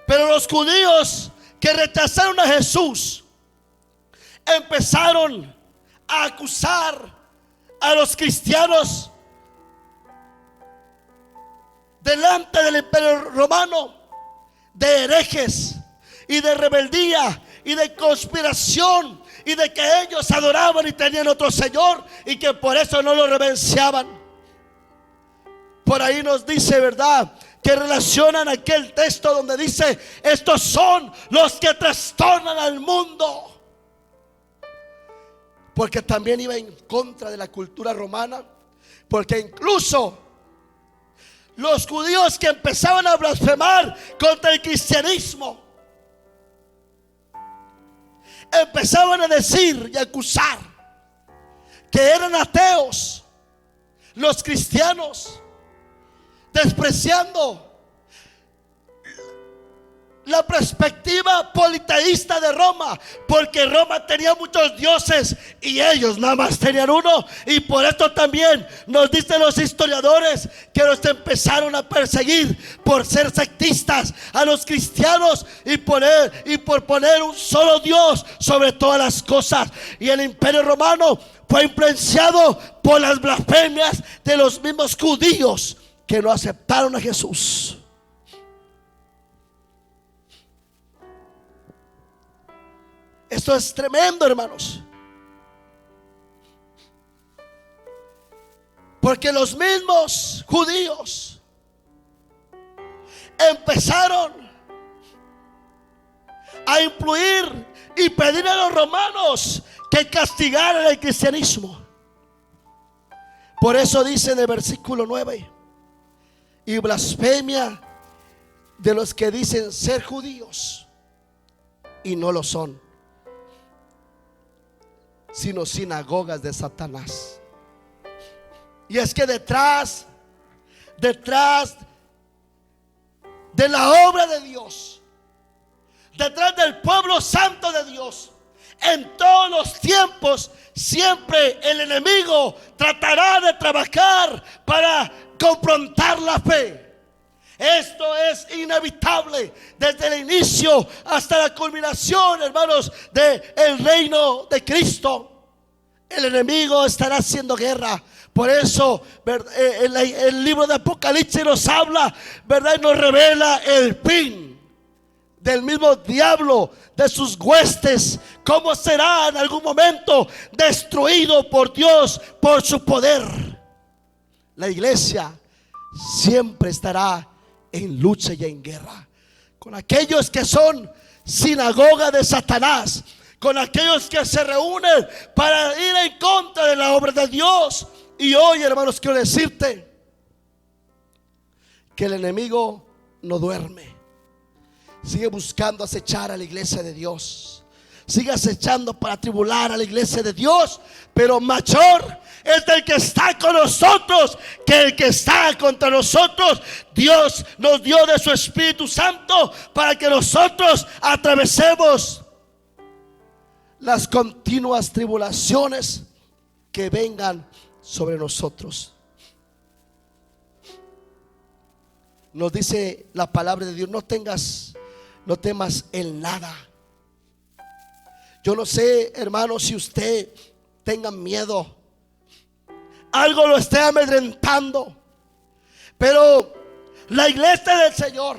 pero los judíos que rechazaron a Jesús, empezaron a acusar a los cristianos delante del imperio romano de herejes y de rebeldía y de conspiración, y de que ellos adoraban y tenían otro Señor y que por eso no lo reverenciaban. Por ahí nos dice, ¿verdad?, que relacionan aquel texto donde dice: estos son los que trastornan al mundo. Porque también iba en contra de la cultura romana. Porque incluso los judíos que empezaban a blasfemar contra el cristianismo, empezaban a decir y a acusar que eran ateos los cristianos, despreciando la perspectiva politeísta de Roma, porque Roma tenía muchos dioses y ellos nada más tenían uno. Y por esto también nos dicen los historiadores que los empezaron a perseguir por ser sectistas a los cristianos y por poner un solo Dios sobre todas las cosas. Y el imperio romano fue influenciado por las blasfemias de los mismos judíos que no aceptaron a Jesús. Esto es tremendo, hermanos, porque los mismos judíos empezaron a influir y pedir a los romanos que castigaran el cristianismo. Por eso dice en el versículo 9: y blasfemia de los que dicen ser judíos y no lo son, sino sinagogas de Satanás. Y es que detrás de la obra de Dios, detrás del pueblo santo de Dios, en todos los tiempos, siempre el enemigo tratará de trabajar para confrontar la fe. Esto es inevitable desde el inicio hasta la culminación, hermanos, del reino de Cristo. El enemigo estará haciendo guerra. Por eso el libro de Apocalipsis nos habla, ¿verdad?, y nos revela el fin del mismo diablo, de sus huestes, cómo será en algún momento destruido por Dios, por su poder. La iglesia siempre estará en lucha y en guerra con aquellos que son sinagoga de Satanás, con aquellos que se reúnen para ir en contra de la obra de Dios. Y hoy, hermanos, quiero decirte que el enemigo no duerme, sigue buscando acechar a la iglesia de Dios, sigue acechando para tribular a la iglesia de Dios, pero mayor es el que está con nosotros que el que está contra nosotros. Dios nos dio de su Espíritu Santo para que nosotros atravesemos las continuas tribulaciones que vengan sobre nosotros. nos dice la palabra de Dios: no temas en nada. Yo no sé, hermano, si usted tenga miedo, algo lo esté amedrentando, pero la iglesia del Señor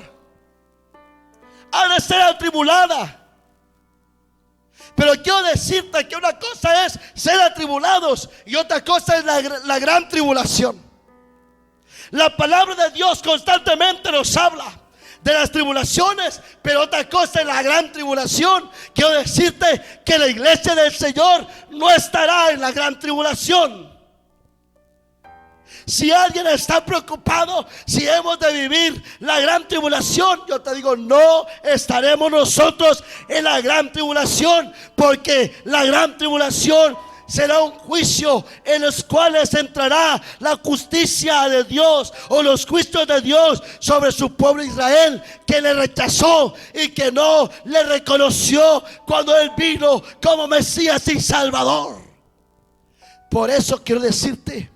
ha de ser atribulada. Pero quiero decirte que una cosa es ser atribulados y otra cosa es la gran tribulación. La palabra de Dios constantemente nos habla de las tribulaciones, pero otra cosa es la gran tribulación. Quiero decirte que la iglesia del Señor no estará en la gran tribulación. Si alguien está preocupado si hemos de vivir la gran tribulación, yo te digo, no estaremos nosotros en la gran tribulación, porque la gran tribulación será un juicio en los cuales entrará la justicia de Dios, o los juicios de Dios sobre su pueblo Israel, que le rechazó y que no le reconoció cuando él vino como Mesías y Salvador. Por eso quiero decirte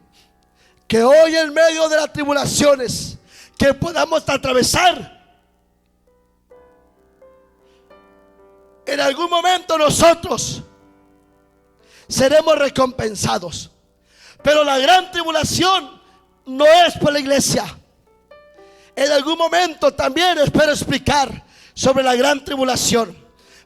que hoy, en medio de las tribulaciones que podamos atravesar, en algún momento nosotros seremos recompensados. Pero la gran tribulación no es por la iglesia. En algún momento también espero explicar sobre la gran tribulación,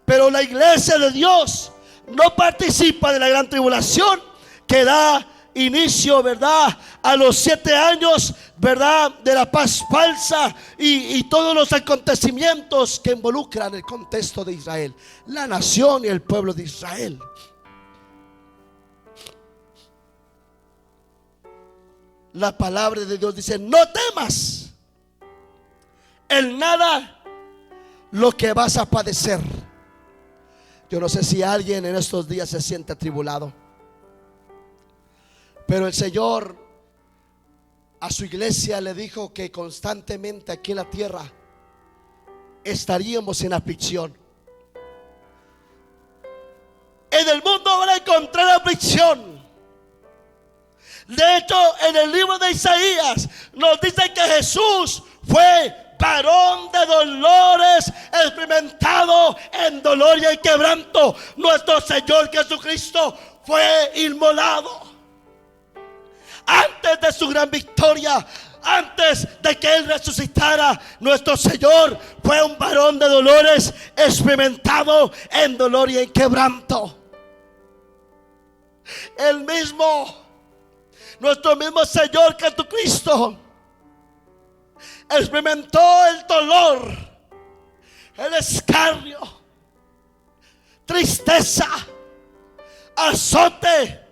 pero la iglesia de Dios no participa de la gran tribulación que da inicio, ¿verdad?, a los 7 años, ¿verdad?, de la paz falsa y todos los acontecimientos que involucran el contexto de Israel, la nación y el pueblo de Israel. La palabra de Dios dice: no temas en nada lo que vas a padecer. Yo no sé si alguien en estos días se siente atribulado, pero el Señor a su iglesia le dijo que constantemente aquí en la tierra estaríamos en aflicción. En el mundo van a encontrar aflicción. De hecho, en el libro de Isaías nos dice que Jesús fue varón de dolores, experimentado en dolor y en quebranto. Nuestro Señor Jesucristo fue inmolado. Antes de su gran victoria, antes de que Él resucitara, nuestro Señor fue un varón de dolores, experimentado en dolor y en quebranto. El mismo, nuestro mismo Señor Jesucristo experimentó el dolor, el escarnio, tristeza, azote.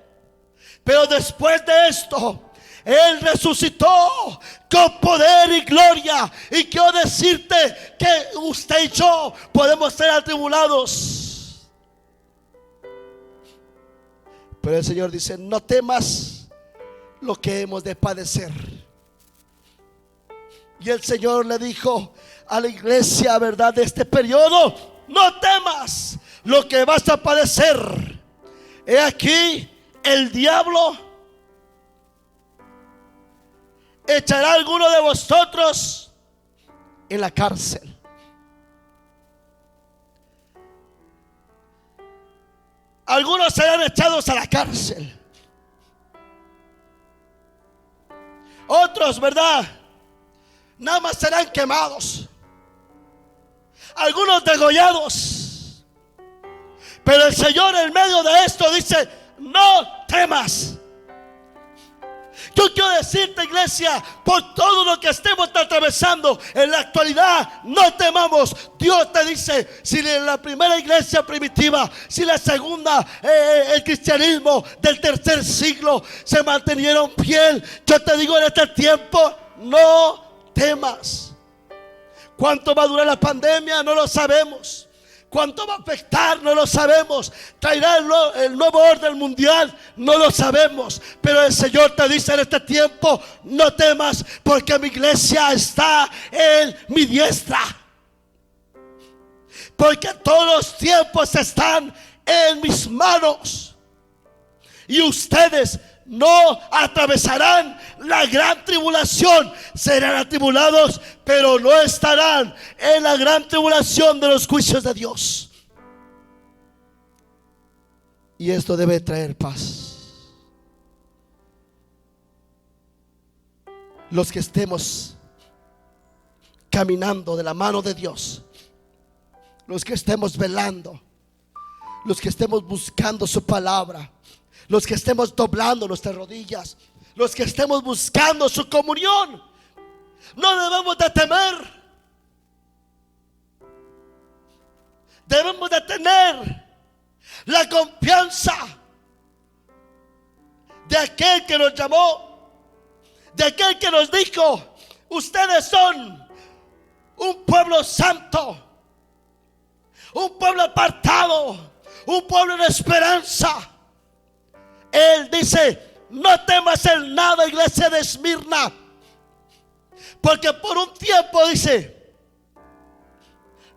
Pero después de esto, Él resucitó con poder y gloria. Y quiero decirte que usted y yo podemos ser atribulados, pero el Señor dice: no temas lo que hemos de padecer. Y el Señor le dijo a la iglesia, ¿verdad?, de este periodo: no temas lo que vas a padecer. He aquí, el diablo echará a alguno de vosotros en la cárcel. Algunos serán echados a la cárcel. Otros, ¿verdad?, nada más serán quemados. Algunos degollados. Pero el Señor, en medio de esto, dice: no temas. Yo quiero decirte, iglesia, por todo lo que estemos atravesando en la actualidad, no temamos. Dios te dice: si en la primera iglesia primitiva, si la segunda, el cristianismo del tercer siglo se mantenieron fiel, yo te digo en este tiempo: no temas. ¿Cuánto va a durar la pandemia? No lo sabemos. ¿Cuánto va a afectar? No lo sabemos. ¿Traerá el nuevo orden mundial? No lo sabemos. Pero el Señor te dice en este tiempo: no temas, porque mi iglesia está en mi diestra. Porque todos los tiempos están en mis manos. Y ustedes no atravesarán la gran tribulación. Serán atribulados, pero no estarán en la gran tribulación de los juicios de Dios. Y esto debe traer paz. Los que estemos caminando de la mano de Dios, los que estemos velando, los que estemos buscando su palabra, los que estemos doblando nuestras rodillas, los que estemos buscando su comunión, no debemos de temer. Debemos de tener la confianza de aquel que nos llamó, de aquel que nos dijo: ustedes son un pueblo santo, un pueblo apartado, un pueblo en esperanza. Él dice: no temas en nada, iglesia de Esmirna, porque por un tiempo, dice,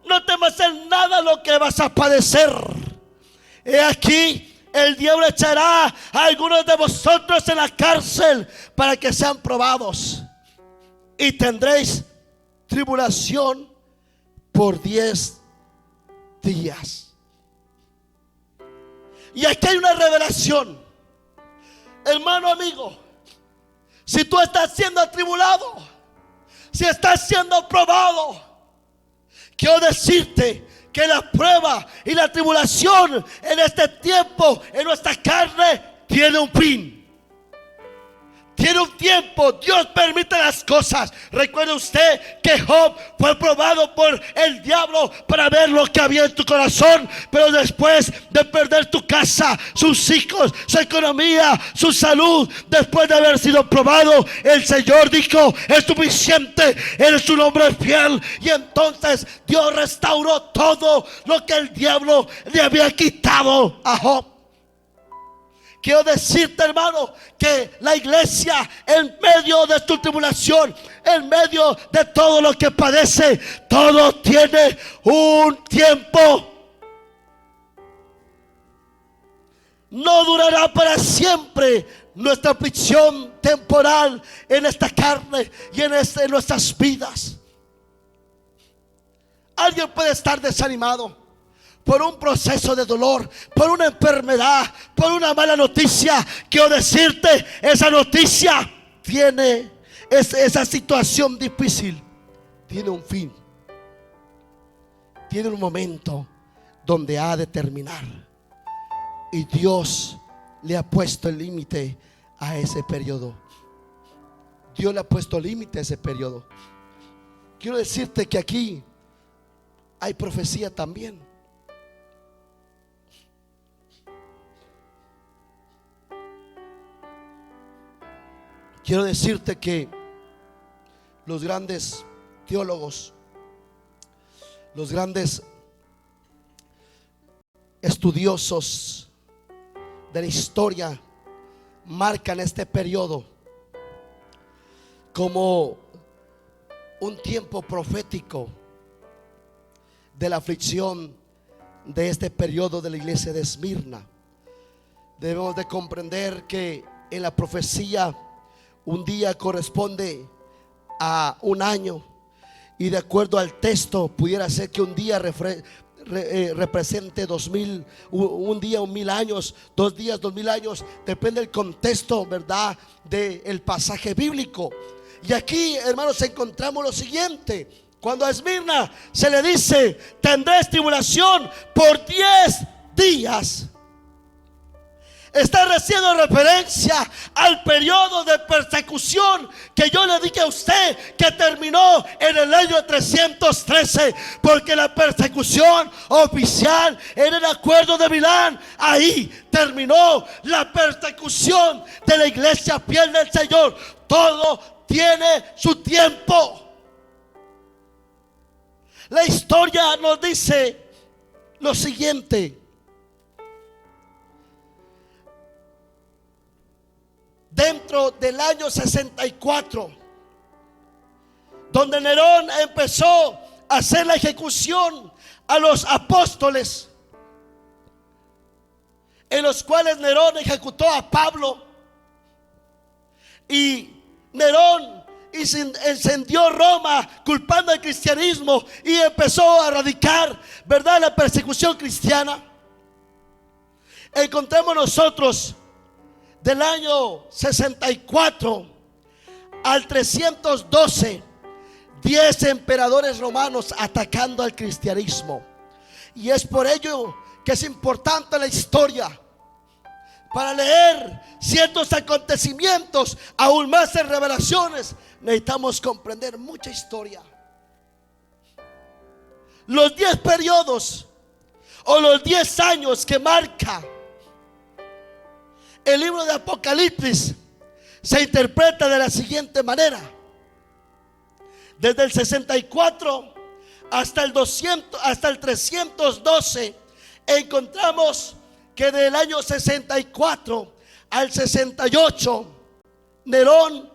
no temas en nada lo que vas a padecer. He aquí, el diablo echará a algunos de vosotros en la cárcel para que sean probados, y tendréis tribulación por 10 días. Y aquí hay una revelación, hermano, amigo. Si tú estás siendo atribulado, si estás siendo probado, quiero decirte que la prueba y la tribulación en este tiempo, en nuestra carne, tiene un fin. Tiene un tiempo. Dios permite las cosas. Recuerde usted que Job fue probado por el diablo para ver lo que había en tu corazón. Pero después de perder tu casa, sus hijos, su economía, su salud, después de haber sido probado, el Señor dijo: es suficiente, eres un hombre fiel. Y entonces Dios restauró todo lo que el diablo le había quitado a Job. Quiero decirte, hermano, que la iglesia, en medio de tu tribulación, en medio de todo lo que padece, todo tiene un tiempo. No durará para siempre nuestra aflicción temporal en esta carne y en nuestras vidas. Alguien puede estar desanimado por un proceso de dolor, por una enfermedad, por una mala noticia. Quiero decirte, esa noticia tiene, esa situación difícil tiene un fin, tiene un momento donde ha de terminar. Y Dios le ha puesto el límite a ese periodo. Dios le ha puesto límite a ese periodo. Quiero decirte que aquí hay profecía también. Quiero decirte que los grandes teólogos, los grandes estudiosos de la historia marcan este periodo como un tiempo profético de la aflicción de este periodo de la iglesia de Esmirna. Debemos de comprender que en la profecía un día corresponde a un año, y de acuerdo al texto pudiera ser que un día represente 2000, un día 1000 años, 2 días 2000 años, depende del contexto, ¿verdad?, del pasaje bíblico. Y aquí, hermanos, encontramos lo siguiente: cuando a Esmirna se le dice: tendréis tribulación por 10 días, está haciendo referencia al periodo de persecución que yo le dije a usted que terminó en el año 313, porque la persecución oficial en el acuerdo de Milán, ahí terminó la persecución de la iglesia fiel del Señor. Todo tiene su tiempo. La historia nos dice lo siguiente: dentro del año 64, donde Nerón empezó a hacer la ejecución a los apóstoles, en los cuales Nerón ejecutó a Pablo, Y Nerón encendió Roma culpando al cristianismo y empezó a erradicar, ¿verdad?, la persecución cristiana. Encontramos nosotros del año 64 al 312 10 emperadores romanos atacando al cristianismo. Y es por ello que es importante la historia. Para leer ciertos acontecimientos, aún más en Revelaciones, necesitamos comprender mucha historia. Los 10 periodos o los 10 años que marca el libro de Apocalipsis se interpreta de la siguiente manera: desde el 64 hasta el 200, hasta el 312, encontramos que del año 64 al 68 Nerón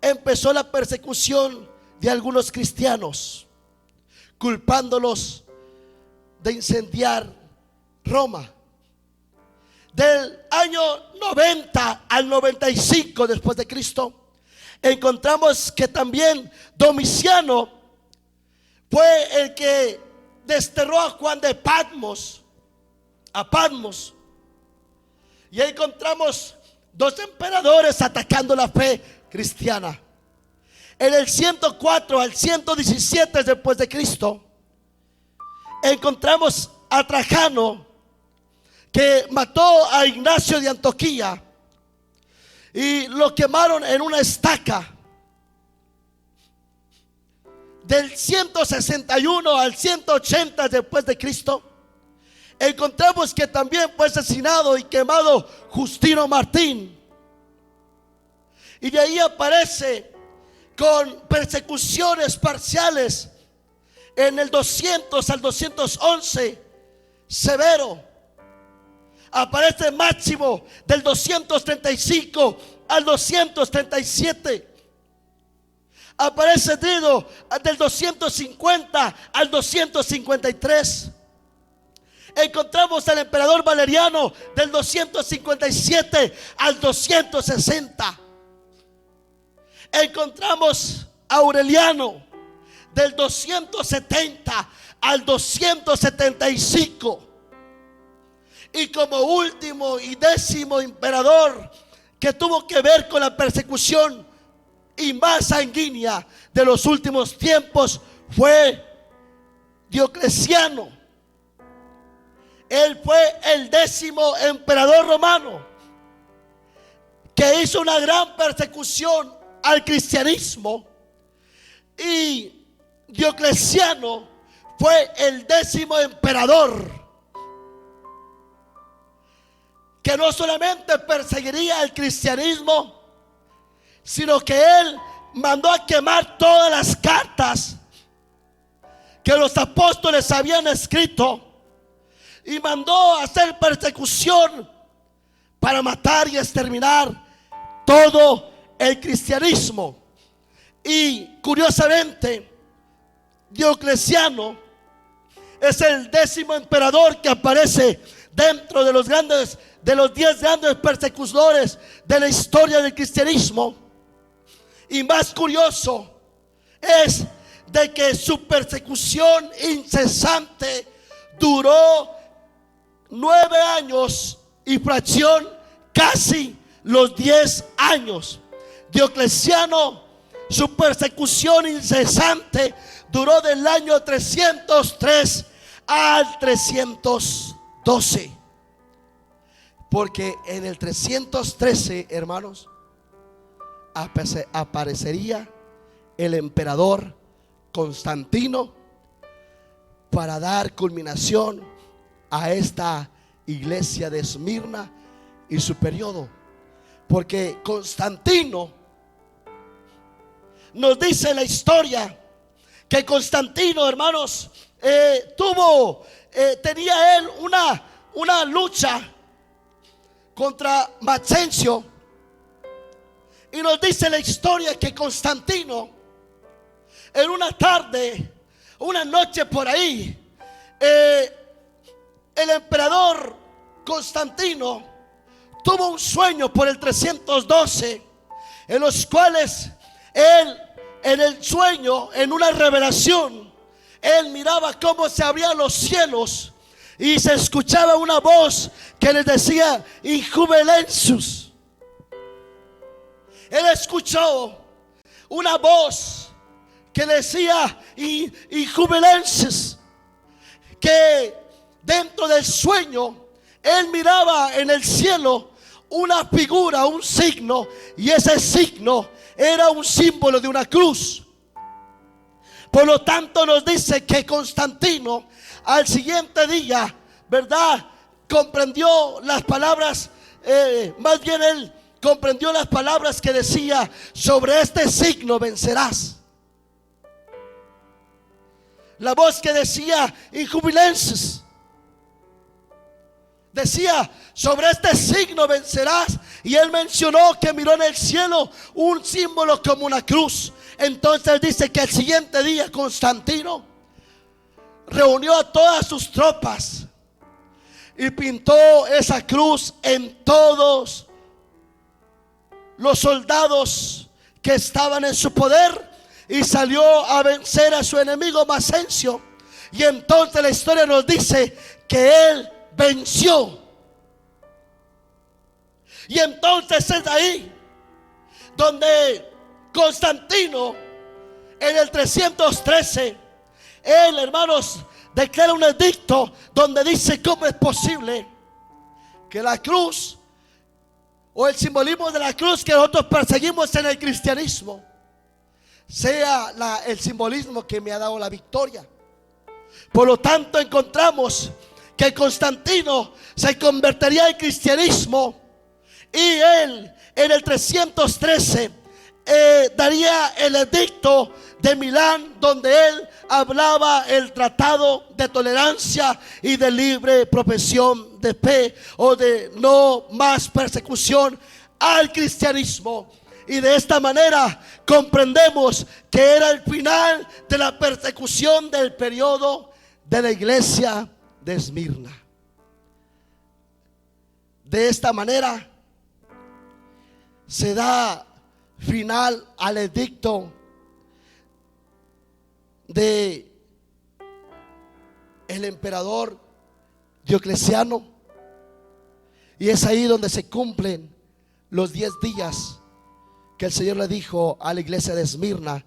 empezó la persecución de algunos cristianos, culpándolos de incendiar Roma. Del año 90 al 95 después de Cristo, encontramos que también Domiciano fue el que desterró a Juan de Patmos, a Patmos. Y encontramos 2 emperadores atacando la fe cristiana. En el 104 al 117 después de Cristo, encontramos a Trajano, que mató a Ignacio de Antioquía y lo quemaron en una estaca. Del 161 al 180 después de Cristo, encontramos que también fue asesinado y quemado Justino Martín. Y de ahí aparece con persecuciones parciales en el 200 al 211 Severo. Aparece Máximo del 235 al 237. Aparece Dido del 250 al 253. Encontramos al emperador Valeriano del 257 al 260. Encontramos a Aureliano del 270 al 275. Y como último y 10º emperador que tuvo que ver con la persecución y más sanguínea de los últimos tiempos fue Diocleciano. Él fue el 10º emperador romano que hizo una gran persecución al cristianismo. Y Diocleciano fue el 10º emperador que no solamente perseguiría el cristianismo, sino que él mandó a quemar todas las cartas que los apóstoles habían escrito y mandó a hacer persecución para matar y exterminar todo el cristianismo. Y curiosamente, Diocleciano es el 10º emperador que aparece dentro de los 10 grandes persecutores de la historia del cristianismo. Y más curioso es de que su persecución incesante duró 9 años y fracción casi los 10 años. Diocleciano, su persecución incesante duró del año 303 al 312. Porque en el 313, hermanos, aparecería el emperador Constantino para dar culminación a esta iglesia de Esmirna y su periodo. Porque Constantino, nos dice la historia que Constantino, hermanos, tenía él una lucha contra Maxencio. Y nos dice la historia que Constantino, en una tarde, una noche por ahí, el emperador Constantino tuvo un sueño por el 312 en los cuales él, en el sueño, en una revelación, él miraba cómo se abrían los cielos y se escuchaba una voz que les decía injubilensus. Él escuchó una voz que decía injubilensus, que dentro del sueño él miraba en el cielo una figura, un signo, y ese signo era un símbolo de una cruz. Por lo tanto nos dice que Constantino al siguiente día, ¿verdad?, comprendió las palabras, más bien él comprendió las palabras que decía: sobre este signo vencerás. La voz que decía injubilenses decía: sobre este signo vencerás. Y él mencionó que miró en el cielo un símbolo como una cruz. Entonces dice que el siguiente día Constantino reunió a todas sus tropas y pintó esa cruz en todos los soldados que estaban en su poder, y salió a vencer a su enemigo Masencio. Y entonces la historia nos dice que él venció. Y entonces es ahí donde Constantino, en el 313, él, hermanos, declara un edicto donde dice: ¿cómo es posible que la cruz, o el simbolismo de la cruz que nosotros perseguimos en el cristianismo, sea el simbolismo que me ha dado la victoria? Por lo tanto, encontramos que Constantino se convertiría al cristianismo, y él en el 313 daría el edicto de Milán, donde él hablaba el tratado de tolerancia y de libre profesión de fe, o de no más persecución al cristianismo. Y de esta manera comprendemos que era el final de la persecución del periodo de la iglesia de Esmirna. De esta manera se da final al edicto de el emperador Diocleciano, y es ahí donde se cumplen los 10 días que el Señor le dijo a la iglesia de Esmirna,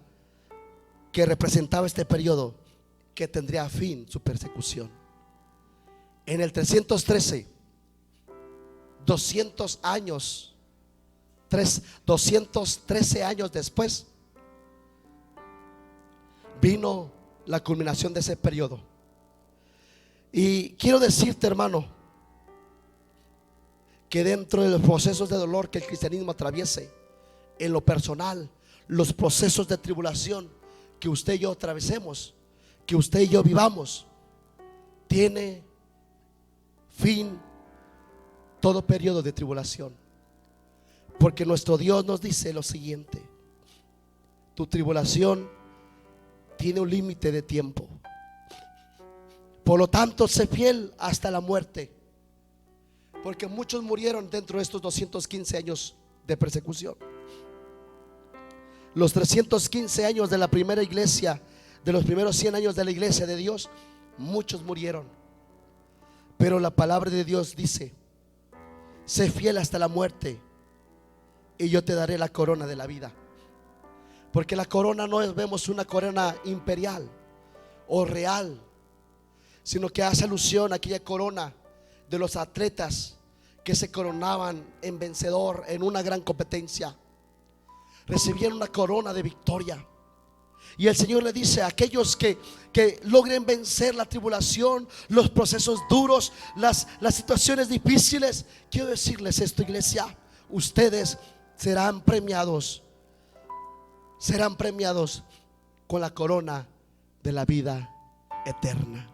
que representaba este periodo, que tendría fin su persecución. En el 313, 213 años después, vino la culminación de ese periodo. Y quiero decirte, hermano, que dentro de los procesos de dolor que el cristianismo atraviese, en lo personal, los procesos de tribulación que usted y yo atravesemos, que usted y yo vivamos, tiene fin todo periodo de tribulación. Porque nuestro Dios nos dice lo siguiente: tu tribulación tiene un límite de tiempo. Por lo tanto, sé fiel hasta la muerte. Porque muchos murieron dentro de estos 215 años de persecución. Los 315 años de la primera iglesia, de los primeros 100 años de la iglesia de Dios, muchos murieron. Pero la palabra de Dios dice: sé fiel hasta la muerte, y yo te daré la corona de la vida. Porque la corona no vemos una corona imperial o real, sino que hace alusión a aquella corona de los atletas que se coronaban en vencedor en una gran competencia. Recibieron una corona de victoria. Y el Señor le dice a aquellos que logren vencer la tribulación, los procesos duros, las situaciones difíciles, quiero decirles esto, iglesia: ustedes serán premiados con la corona de la vida eterna.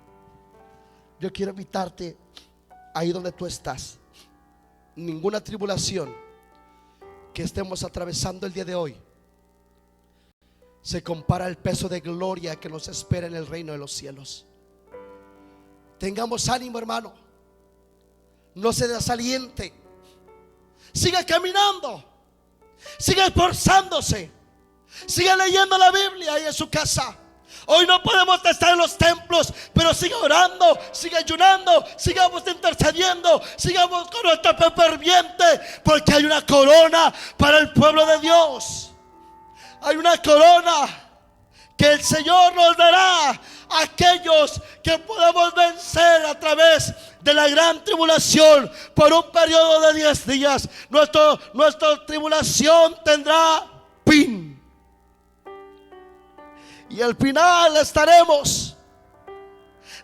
Yo quiero invitarte ahí donde tú estás. Ninguna tribulación que estemos atravesando el día de hoy se compara al peso de gloria que nos espera en el reino de los cielos. Tengamos ánimo, hermano. No se desaliente. Siga caminando. Siga esforzándose. Siga leyendo la Biblia ahí en su casa. Hoy no podemos estar en los templos, pero siga orando, siga ayunando, sigamos intercediendo, sigamos con nuestra fe ferviente, porque hay una corona para el pueblo de Dios. Hay una corona que el Señor nos dará a aquellos que podamos vencer a través de la gran tribulación por un periodo de 10 días. Nuestra tribulación tendrá fin. Y al final estaremos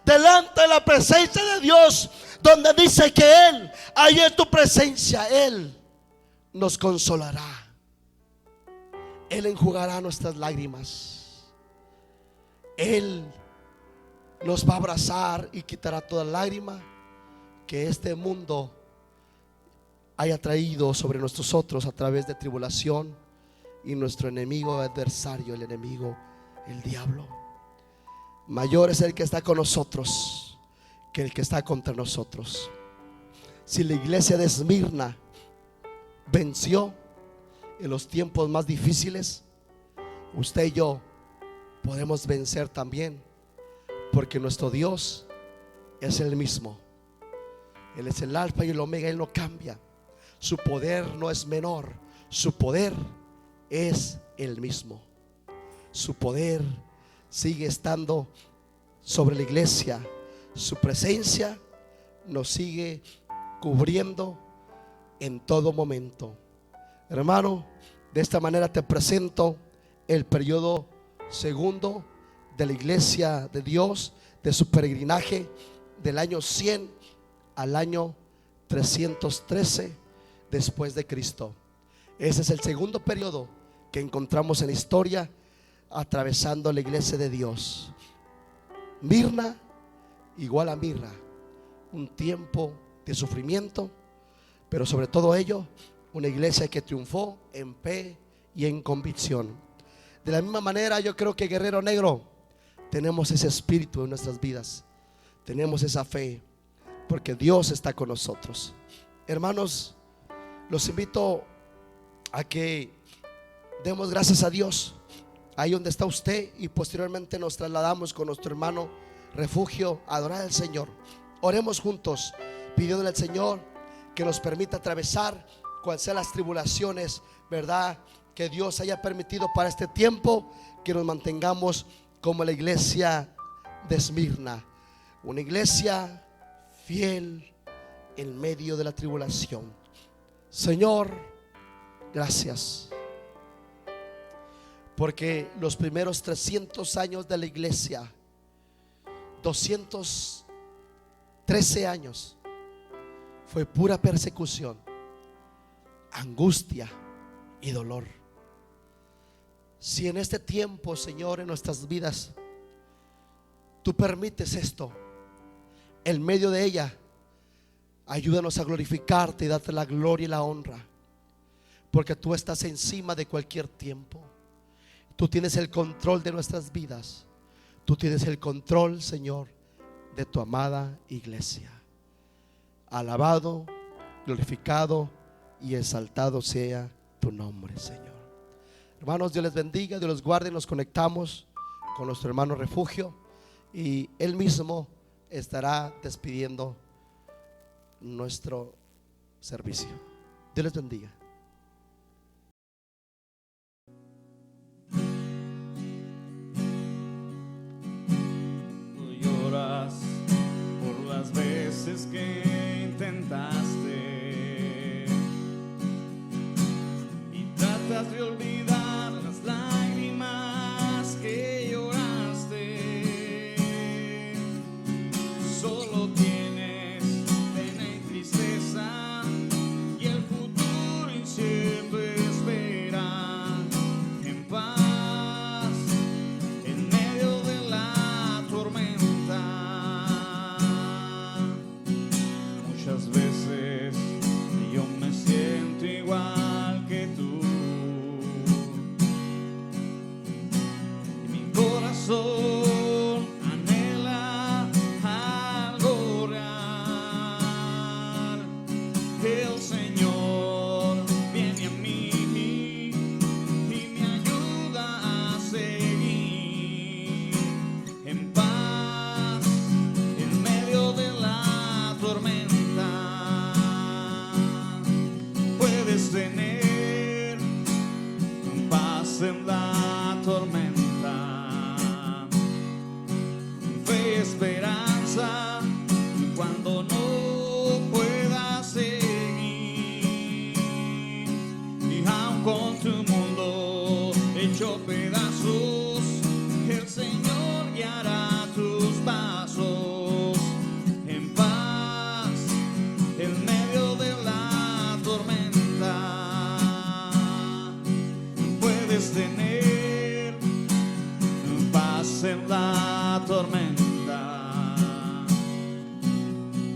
delante de la presencia de Dios, donde dice que Él, ahí en tu presencia, Él nos consolará. Él enjugará nuestras lágrimas. Él nos va a abrazar y quitará toda lágrima que este mundo haya traído sobre nosotros a través de tribulación. Y nuestro enemigo adversario, el enemigo, el diablo, mayor es el que está con nosotros que el que está contra nosotros. Si la iglesia de Esmirna venció en los tiempos más difíciles, usted y yo podemos vencer también, porque nuestro Dios es el mismo. Él es el alfa y el omega. Él no cambia. Su poder no es menor. Su poder es el mismo. Su poder sigue estando sobre la iglesia. Su presencia nos sigue cubriendo en todo momento. Hermano, de esta manera te presento el periodo segundo de la iglesia de Dios, de su peregrinaje del año 100 al año 313 después de Cristo. Ese es el segundo periodo que encontramos en la historia atravesando la iglesia de Dios. Mirna igual a mirra, un tiempo de sufrimiento, pero sobre todo ello, una iglesia que triunfó en fe y en convicción. De la misma manera, yo creo que Guerrero Negro tenemos ese espíritu en nuestras vidas, tenemos esa fe, porque Dios está con nosotros. Hermanos, los invito a que demos gracias a Dios ahí donde está usted, y posteriormente nos trasladamos con nuestro hermano Refugio a adorar al Señor. Oremos juntos, pidiéndole al Señor que nos permita atravesar cuales sean las tribulaciones, ¿verdad?, que Dios haya permitido para este tiempo, que nos mantengamos como la iglesia de Esmirna, una iglesia fiel en medio de la tribulación. Señor, gracias, porque los primeros 300 años de la iglesia, 213 años, fue pura persecución, angustia y dolor. Si en este tiempo, Señor, en nuestras vidas tú permites esto, en medio de ella, ayúdanos a glorificarte y darte la gloria y la honra, porque tú estás encima de cualquier tiempo. Tú tienes el control de nuestras vidas. Tú tienes el control, Señor, de tu amada iglesia. Alabado, glorificado y exaltado sea tu nombre, Señor. Hermanos, Dios les bendiga, Dios los guarde. Nos conectamos con nuestro hermano Refugio y él mismo estará despidiendo nuestro servicio. Dios les bendiga. Tú lloras por las veces que intentaste y tratas de olvidar las lágrimas que lloraste. Solo tienes pena y tristeza y el futuro incierto espera en paz en medio de la tormenta. Muchas veces yo me siento igual que tú y mi corazón anhela algo real. El Señor viene a mí esperanza cuando no puedas seguir, y aun con tu mundo hecho pedazos, el Señor guiará tus pasos en paz en medio de la tormenta. Puedes tener paz en la tormenta,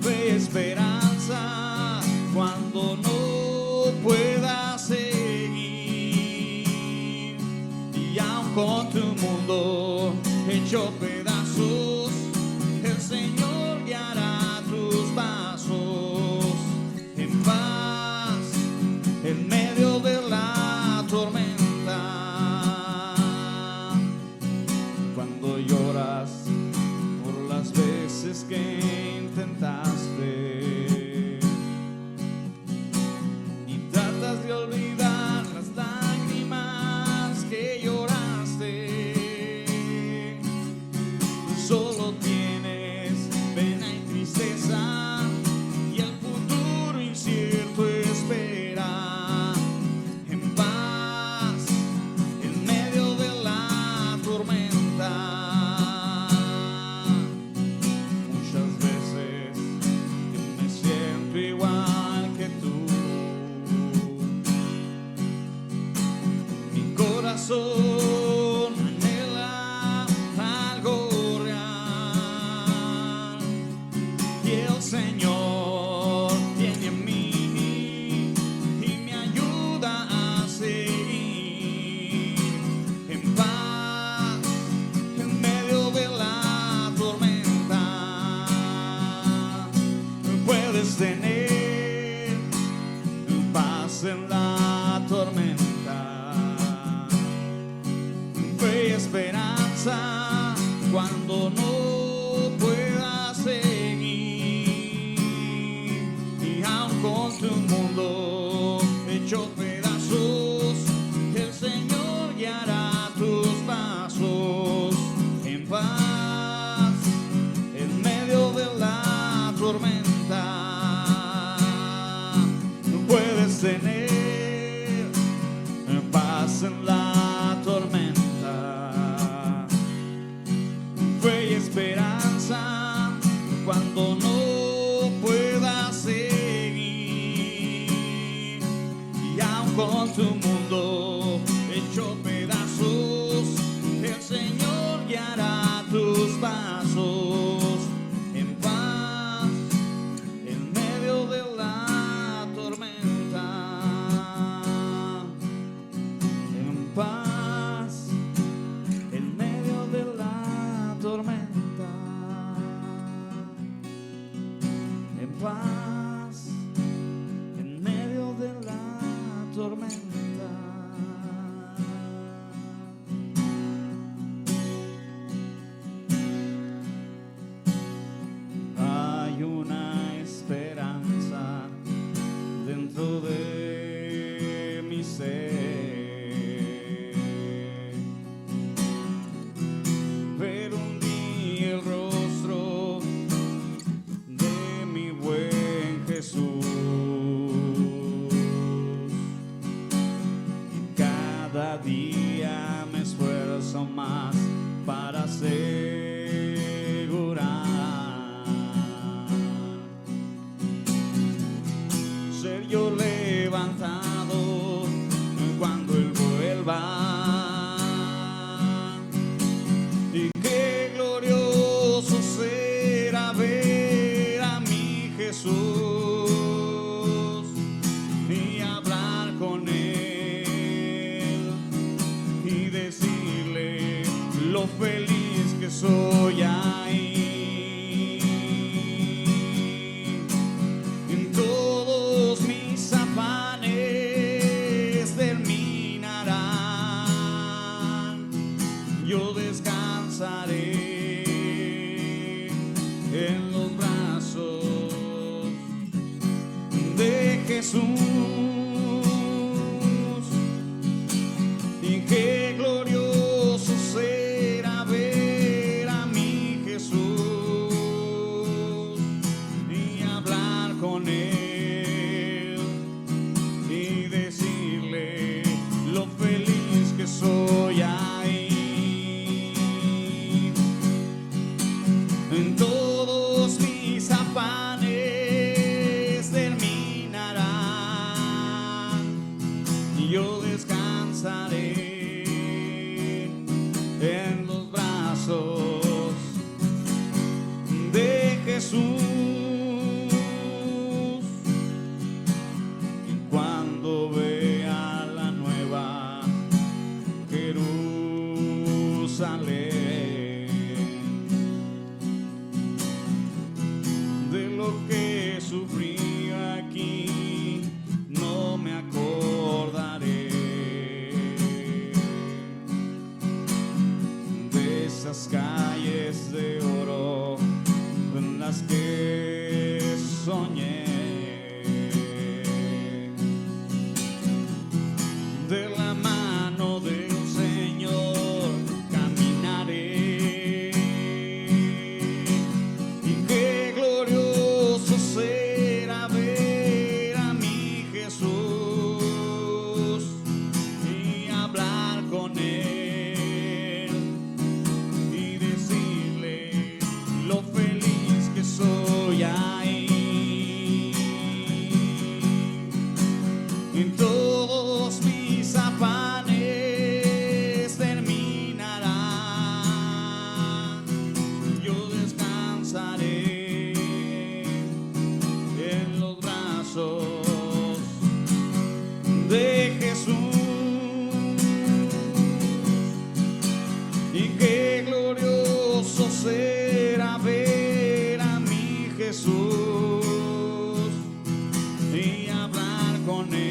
fe y esperanza cuando no puedas seguir, y aun con tu mundo hecho pedazos, el Señor guiará tus pasos en paz en medio de la tormenta. Cuando lloras por las veces que intentaste y tratas de olvidar las lágrimas que lloraste, solo tienes pena y tristeza y el futuro incierto espera. En paz en medio de la tormenta. Muchas veces yo me siento igual que tú. Mi corazón anhela algo real, y el Señor viene en mí y me ayuda a seguir en paz en medio de la tormenta. Puedes tener paz en la tormenta, fe y esperanza cuando no puedas seguir, y aun con tu mundo hecho pedazos, el Señor guiará tus pasos en paz en medio de la tormenta. Puedes tener paz en la tormenta, fe y esperanza cuando no puedas seguir, y aun con tu mundo hecho pedazos, el Señor guiará tus pasos en paz en medio de la tormenta. En paz en medio de la tormenta. En paz en medio de la tormenta. Hay una esperanza dentro de mi ser, ver un día el rostro de mi buen Jesús. Cada día me esfuerzo más para asegurar ser yo levantado cuando Él vuelva, y qué glorioso será ver a mi Jesús y hablar con Él y decirle lo feliz que soy ahí. En todos mis afanes terminarán, yo descansaré en los brazos de Jesús. Y qué glorioso será ver a mi Jesús en todos mis afanes terminarán, y yo descansaré en los brazos de Jesús. Y cuando vea la nueva Jerusalén, de lo que sufrí aquí no me acordaré, de esas calles de oro en las que soñé, de la mano del Señor caminaré, y qué glorioso será ver a mi Jesús y hablar con Él y decirle lo feliz que soy ahí. En todos mis afanes terminarán, yo descansaré en los brazos de Jesús. Y qué glorioso será ver a mi Jesús y hablar con Él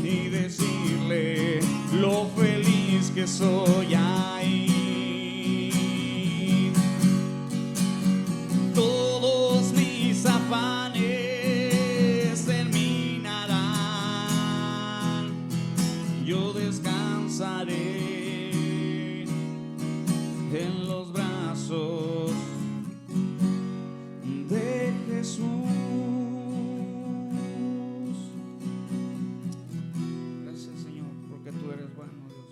y decirle lo feliz que soy ahí. Todos mis afanes terminarán, yo descansaré en los brazos de Jesús. Gracias, Señor, porque tú eres bueno, Dios.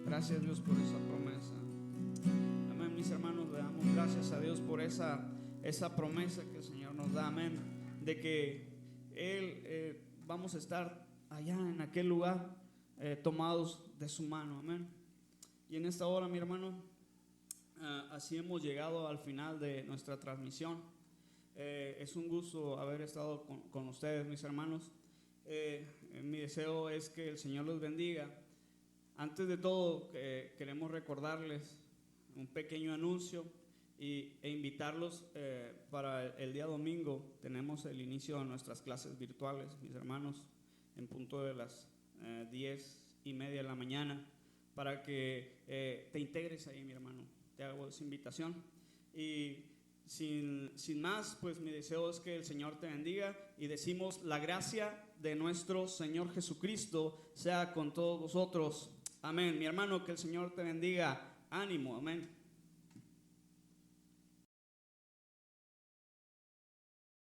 Gracias, Dios, por esa promesa. Amén, mis hermanos, le damos gracias a Dios por esa promesa que el Señor nos da, amén, de que Él vamos a estar allá en aquel lugar tomados de su mano, amén. Y en esta hora, mi hermano, así hemos llegado al final de nuestra transmisión. Es un gusto haber estado con ustedes, mis hermanos. Mi deseo es que el Señor los bendiga. Antes de todo, queremos recordarles un pequeño anuncio e invitarlos para el día domingo. Tenemos el inicio de nuestras clases virtuales, mis hermanos, en punto de las 10:30 de la mañana, para que te integres ahí, mi hermano. Te hago esa invitación. Y sin más, pues mi deseo es que el Señor te bendiga, y decimos: la gracia de nuestro Señor Jesucristo sea con todos vosotros. Amén. Mi hermano, que el Señor te bendiga. Ánimo. Amén.